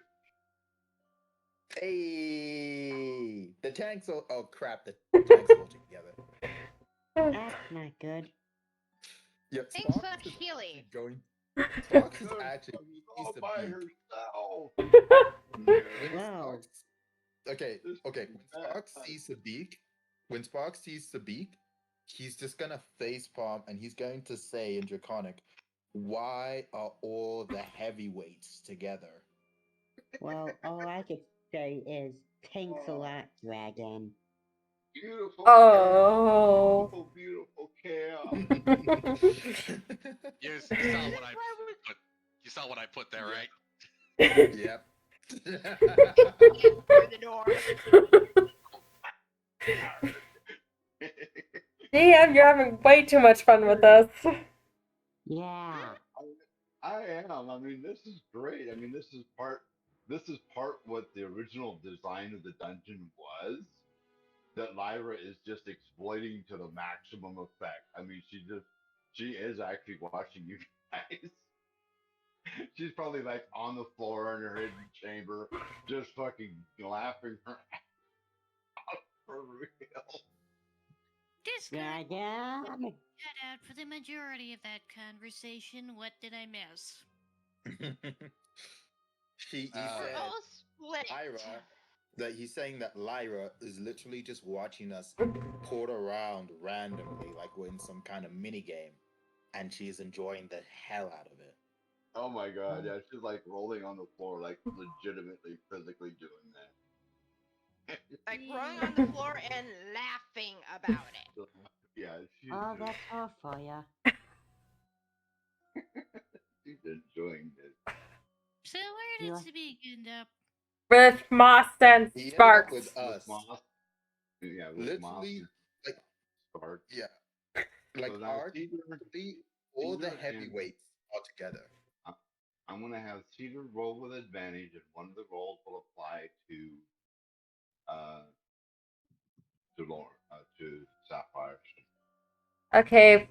Hey, the tanks all. Oh crap! The tanks all together. That's not good. Yeah, Thanks Sparks for is Healy. going. Sparks is Good, actually she's he's all the by beak. herself. When Wow. Sparks, okay, This okay. is When Sparks bad. sees Sabik, when Sparks sees Sabik, he's just gonna facepalm and he's going to say in Draconic, "Why are all the heavyweights together?" Well, all I could say is thanks a lot, Dragon. Beautiful, Oh. beautiful chaos. You saw what I put. You saw what I put there, right? Yep. Through the door. DM, you're having way too much fun with us. Yeah. I am. I mean, this is great. I mean, this is part what the original design of the dungeon was. That Lyra is just exploiting to the maximum effect. I mean, she is actually watching you guys. She's probably like on the floor in her hidden chamber, just fucking laughing her out for real. Discord Dragon. cut out for the majority of that conversation. What did I miss? He We're said all split. Lyra that he's saying that Lyra is literally just watching us port around randomly, like we're in some kind of mini game, and she's enjoying the hell out of it. Oh my god, yeah, she's like rolling on the floor, like legitimately physically doing that. Like rolling on the floor and laughing about it. Yeah, she's Oh, that's all for ya. she's enjoying this. So where did Yeah. Sabik end up? With Moss and He ended up Sparks. with us. Moss, yeah, with Moss Literally, and like, Sparks. yeah. Like, So now all the Cedar and- heavyweights are together. I'm gonna have Cedar roll with advantage, and one of the rolls will apply to Sapphire. Okay,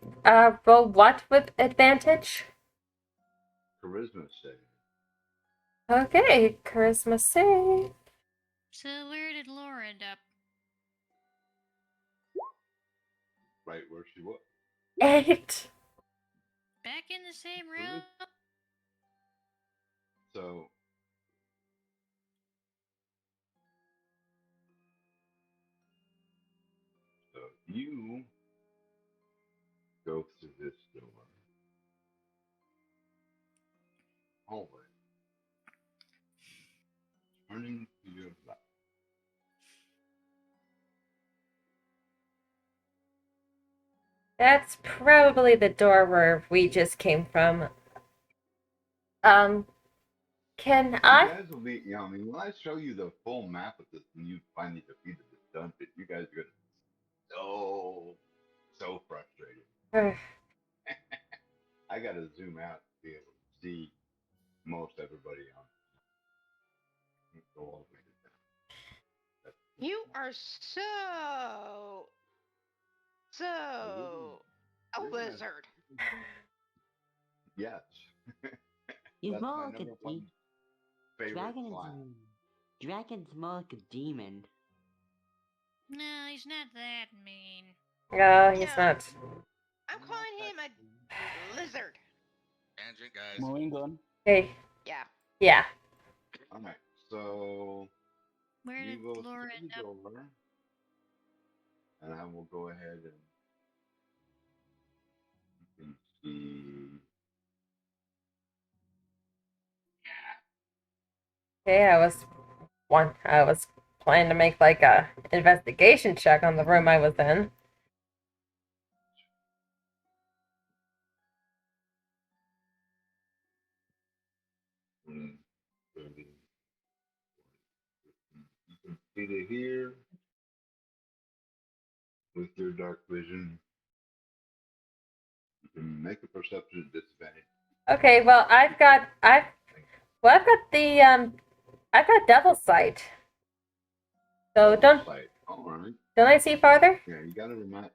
roll what with advantage? Charisma save. Okay, charisma save. So where did Laura end up? Right where she was. 8. Back in the same room? So you go through this door. Hallway. Turning to your left. That's probably the door where we just came from. Can You I? guys will be, I mean, when I show you the full map of this and you finally defeated this dungeon, you guys are gonna Oh, so frustrating. I got to zoom out to be able to see most everybody on. Go all the way to down. You are so a Yeah. wizard. Yes. He's That's more my like a number one favorite class. Dragon's more like a demon. No, he's not that mean. No, he's No. not. I'm calling him a lizard. Tangent, guys. Moving on. Okay. Yeah. Yeah. All right. So Where you did go Laura through end the up? door, and I will go ahead and you can see. Okay, I was planning to make like a investigation check on the room I was in. Mm, 30, you can see it here with your dark vision. You can make a perception disadvantage. Okay, well I've got devil sight. So Double sight. All right. don't I see farther? Yeah, you gotta remind.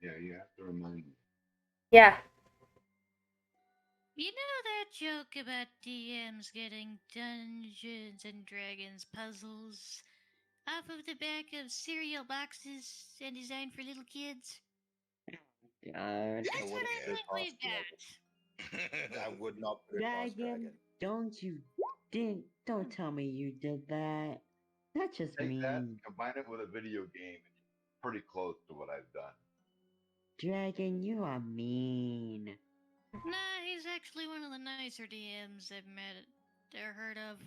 Yeah, you have to remind me. Yeah. You know that joke about DMs getting Dungeons and Dragons puzzles off of the back of cereal boxes and designed for little kids? God. That's what wouldn't I put it think we've past Dragon. got. I would not put it past Dragon, Dragon. don't tell me you did that. That's just Take that, mean. combine it with a video game, and you're pretty close to what I've done. Dragon, you are mean. Nah, he's actually one of the nicer DMs I've met or heard of.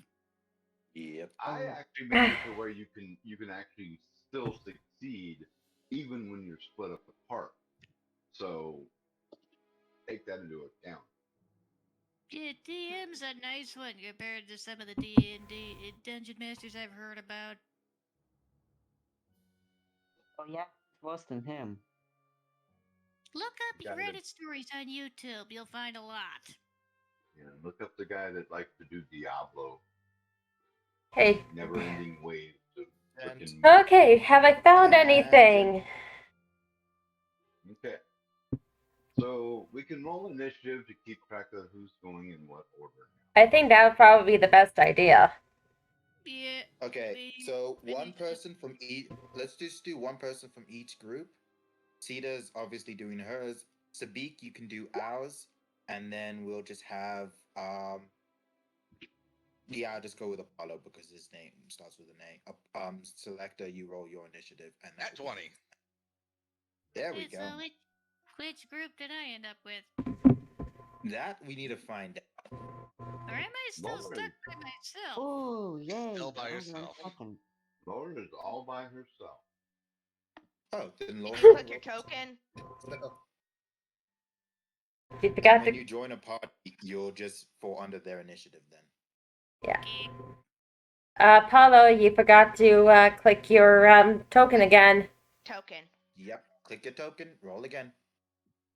Yep. I Oh. actually made it to where you can actually still succeed even when you're split up apart. So take that into account. Yeah, DM's a nice one compared to some of the D&D Dungeon Masters I've heard about. Oh yeah, it's worse than him. Look up Got it. Reddit stories on YouTube. You'll find a lot. Yeah, look up the guy that likes to do Diablo. Hey. Never-ending waves of And- freaking. Okay, have I found anything? Okay. So we can roll initiative to keep track of who's going in what order. I think that would probably be the best idea. Yeah. Okay, so one person from each. Let's just do one person from each group. Sita's obviously doing hers. Sabik, you can do ours, and then we'll just have Yeah, I'll just go with Apollo because his name starts with a name. Selector, you roll your initiative, and At 20. There we Yeah, go. so which group did I end up with? That we need to find out. Or am I still Lord. stuck by myself? Oh, yay! Still by hold on a yourself. second. Laura is all by herself. Oh, then Did Laura. you click your token? You forgot When to. you join a party, you'll just fall under their initiative then. Yeah. Paulo, you forgot to click your token again. Token. Yep. Click your token, roll again.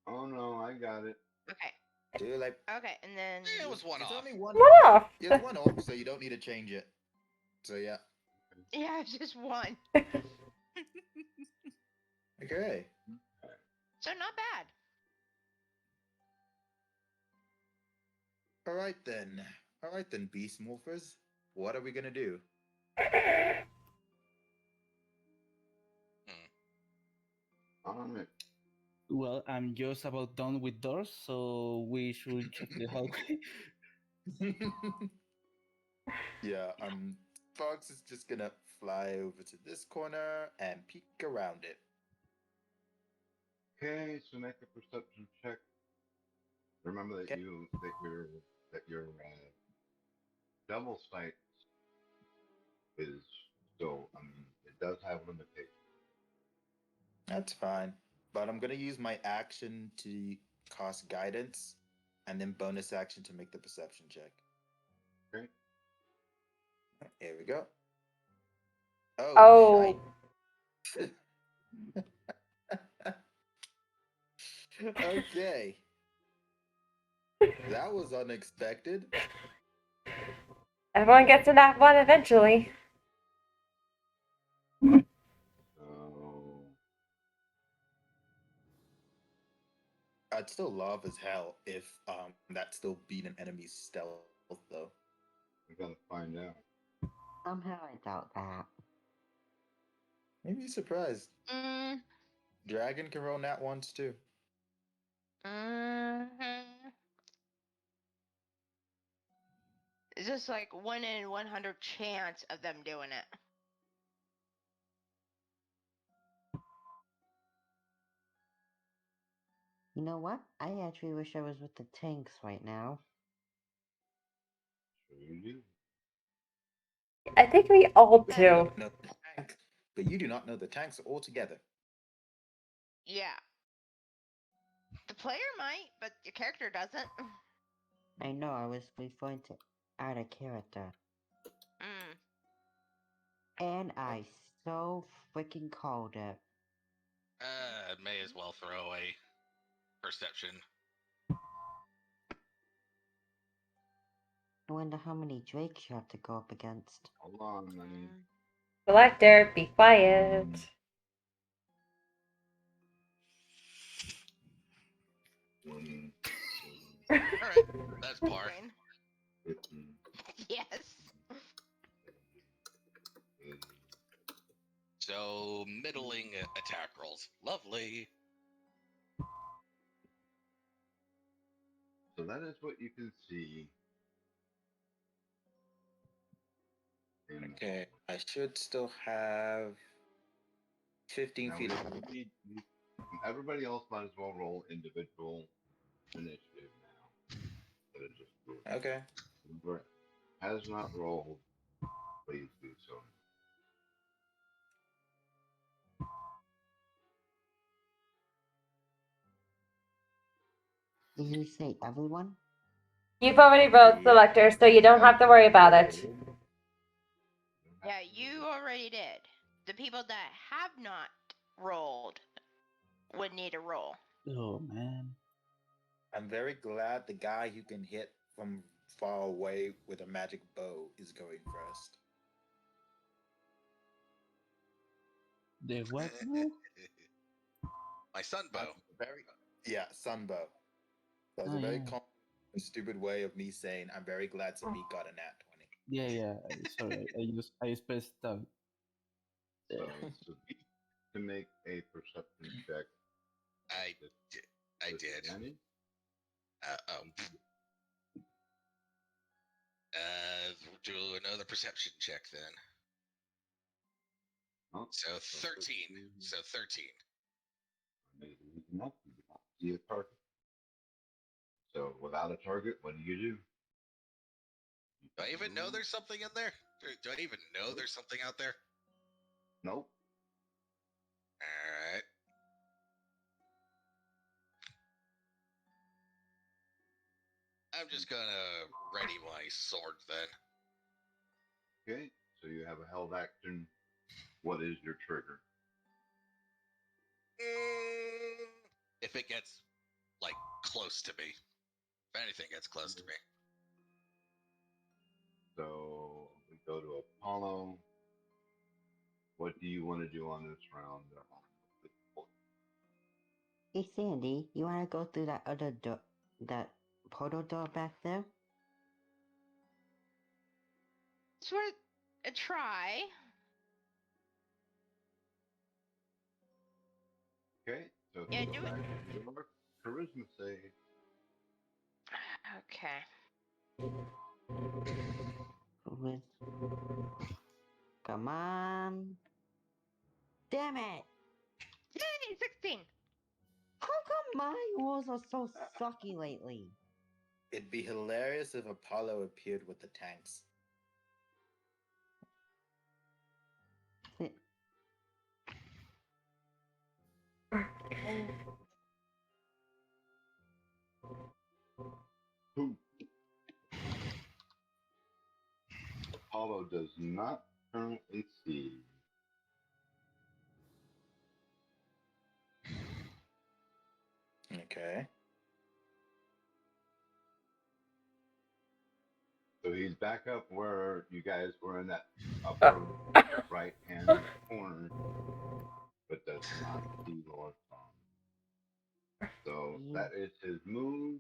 Oh no, I got it. Okay. Do like Okay, and then It was one it's off. only one. What off? It's one off, so you don't need to change it. So yeah. yeah, it's just one. Okay. So not bad. All right then, Beast Morphers. What are we gonna do? All right. Well, I'm just about done with doors, so we should check the hallway. Yeah, Fox is just gonna fly over to this corner and peek around it. Okay, so make a perception check. Remember that Okay. your double sight is still. I mean, it does have limitations. That's fine. But I'm gonna use my action to cast guidance, and then bonus action to make the perception check. Okay. Here we go. Oh. shite. Okay. That was unexpected. Everyone gets to that one eventually. So I'd still love as hell if that still beat an enemy's stealth though. we gotta find out. Somehow I doubt that. Maybe surprised. Mm, Dragon can roll nat ones too. hmm It's just like 1 in 100 chance of them doing it. You know what? I actually wish I was with the tanks right now. Sure you do. I think we all You do. don't know the tank, but you do not know the tanks altogether. Yeah. The player might, but your character doesn't. I know I was going to add a character. Mm. And I so freaking called it. May as well throw a perception. I wonder how many Drakes you have to go up against. Hold on, I mean, Selector, be quiet. one, All right, that's par. Fine. 15, Yes. 80. So middling attack rolls. Lovely. So that is what you can see. In Okay, I should still have 15 now feet. everybody else might as well roll individual initiative now. Instead of just group. Okay. Whoever has not rolled, please do so. Did you say everyone? You've already rolled Selector, so you don't have to worry about it. Yeah, you already did. The people that have not rolled would need a roll. Oh man. I'm very glad the guy who can hit from far away with a magic bow is going first. The what? Now? My sun bow. Yeah, sunbow. That was Oh, a very yeah. common and stupid way of me saying I'm very glad Samik got a nat 20. Yeah. Sorry, I spaced out. So to make a perception check. I did. Advantage? Do another perception check then. Oh, So 13. So 13. Amazing enough, you do not see a target. So without a target, what do? Do I even know there's something in there? Do I even know there's something out there? Nope. All right. I'm just gonna ready my sword then. Okay, so you have a held action. What is your trigger? If it gets like close to me, if anything gets close to me. So we go to Apollo. What do you want to do on this round? Hey Sandy, you wanna go through that other door, that portal door back there? It's worth a try. Okay, so Yeah, go do it. back to your charisma save. Okay. With... Come on. Damn it! Yay, 16. How come my rolls are so sucky lately? It'd be hilarious if Apollo appeared with the tanks. Who? Apollo does not currently see. he's back up where you guys were in that Uh, upper right hand corner, but does not see Lord Song. So that is his move.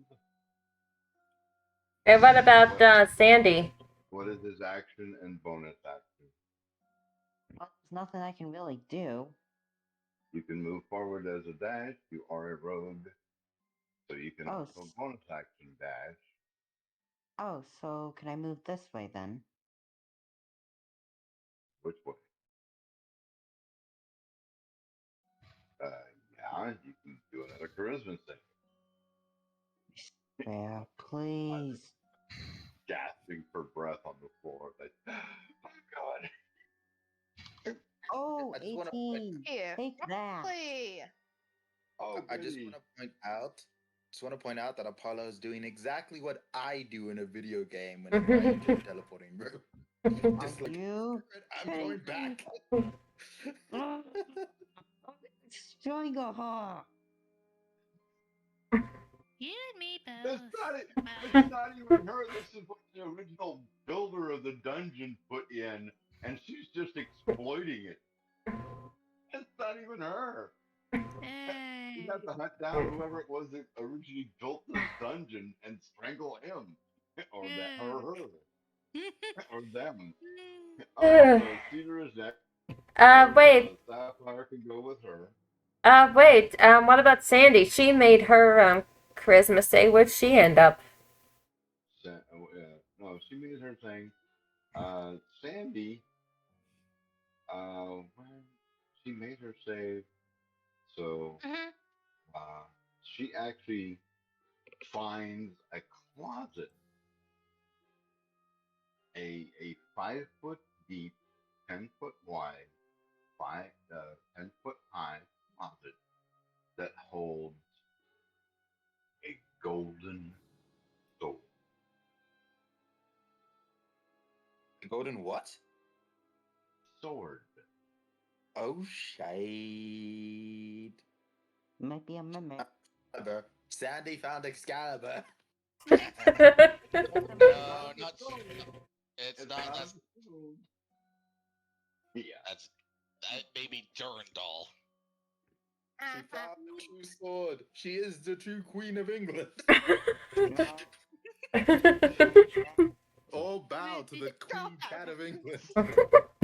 And what about Sandy? What is his action and bonus action? Well, there's nothing I can really do. You can move forward as a dash. You are a rogue, so you can Oh, also bonus action dash. Oh, so can I move this way then? Which way? Yeah, you can do another charisma thing. Yeah, please. Gasping for breath on the floor, like, oh god. Oh, I just wanna 18. Yeah. Take that. Really? Oh, I just goody. want to point out that Apollo is doing exactly what I do in a video game whenever I enter the teleporting room. Just Are like, you I'm going back. destroying a heart? You and me It's both. not, Bye. it's not even her. This is what the original builder of the dungeon put in, and she's just exploiting it. It's not even her. You have to hunt down whoever it was that originally built this dungeon and strangle him, or that, or her, or them. All right, so Cedar is next. Wait. Sapphire can go with her. Wait. What about Sandy? She made her charisma save. Where'd she end up? No, she made her thing. Sandy, when she made her save, so Mm-hmm. she actually finds a closet, a 5 foot deep, 10 foot wide, 10 foot high closet that holds a golden sword. Golden what? Sword. Oh, shade. Might be a mimic. Excalibur. Sandy found Excalibur. No, not. It's not. That's Yeah. that baby Durandal. She found the true sword. She is the true Queen of England. All bow to the Queen Cat of England.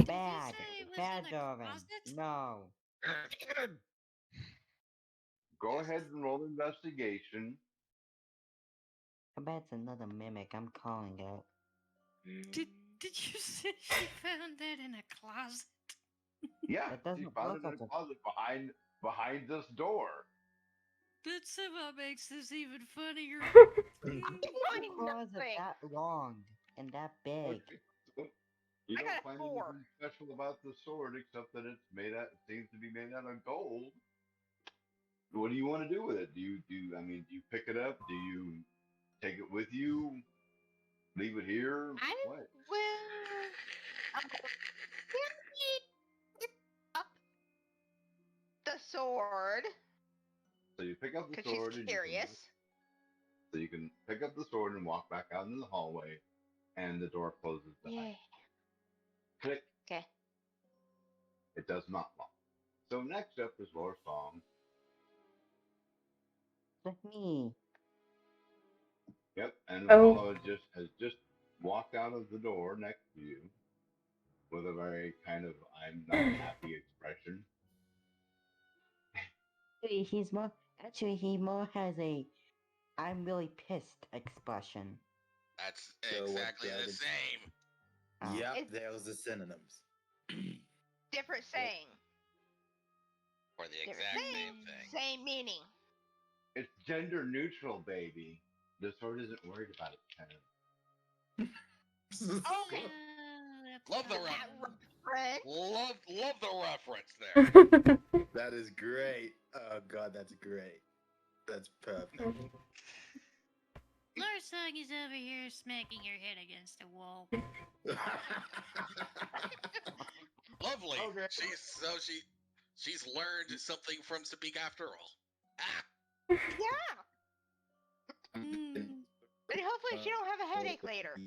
Bad. say it was Bad, in a Doran. closet? No. Go ahead and roll investigation. I bet it's another mimic. I'm calling it. Did you say she found that in a closet? Yeah, It doesn't she found look it in like a a- closet behind this door. That somehow makes this even funnier. How was it that long and that big? Okay. You I don't got a find 4. anything special about the sword except that it's made out. It seems to be made out of gold. What do you want to do with it? Do you pick it up? Do you take it with you? Leave it here? What? Pick up the sword So you pick up the because sword she's and curious. so you can pick up the sword and walk back out into the hallway, and the door closes behind. Yeah. Click. Okay. It does not lock. So next up is Lord Song. With me. Yep, and Oh. Apollo has just walked out of the door next to you with a very kind of I'm not happy expression. He's more. Actually, he more has a I'm really pissed expression. That's So what exactly the dragons- same. Oh. Yep, It's- there's the synonyms. Different saying. For the Different exact saying. same thing. Same meaning. It's gender neutral, baby. The sword isn't worried about its gender. Okay. Love the That reference. Love the reference there. That is great. Oh god, that's great. That's perfect. Larsong is over here smacking her head against the wall. Lovely. Okay. She's learned something from Speak after all. Ah, Yeah. Hmm. And hopefully she don't have a headache later.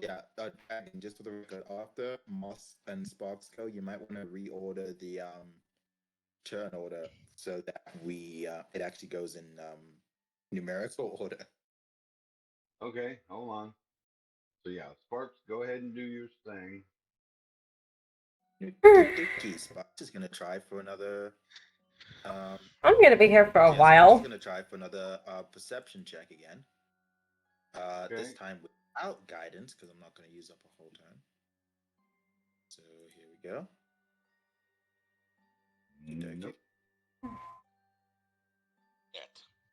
Yeah, Dragon, just for the record, after Moss and Sparks go, you might want to reorder the turn order so that it actually goes in numerical order. Okay, hold on. So yeah, Sparks, go ahead and do your thing. Sparks is gonna try for another. I'm gonna be here for a Sparks while. is gonna try for another perception check again. This Okay. time without guidance, because I'm not gonna use up a whole turn. So here we go. Nope.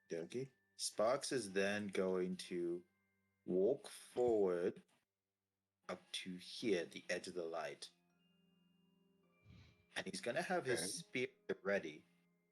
Dokie. Sparks is then going to walk forward up to here, the edge of the light. And he's going to have his Okay. spear ready.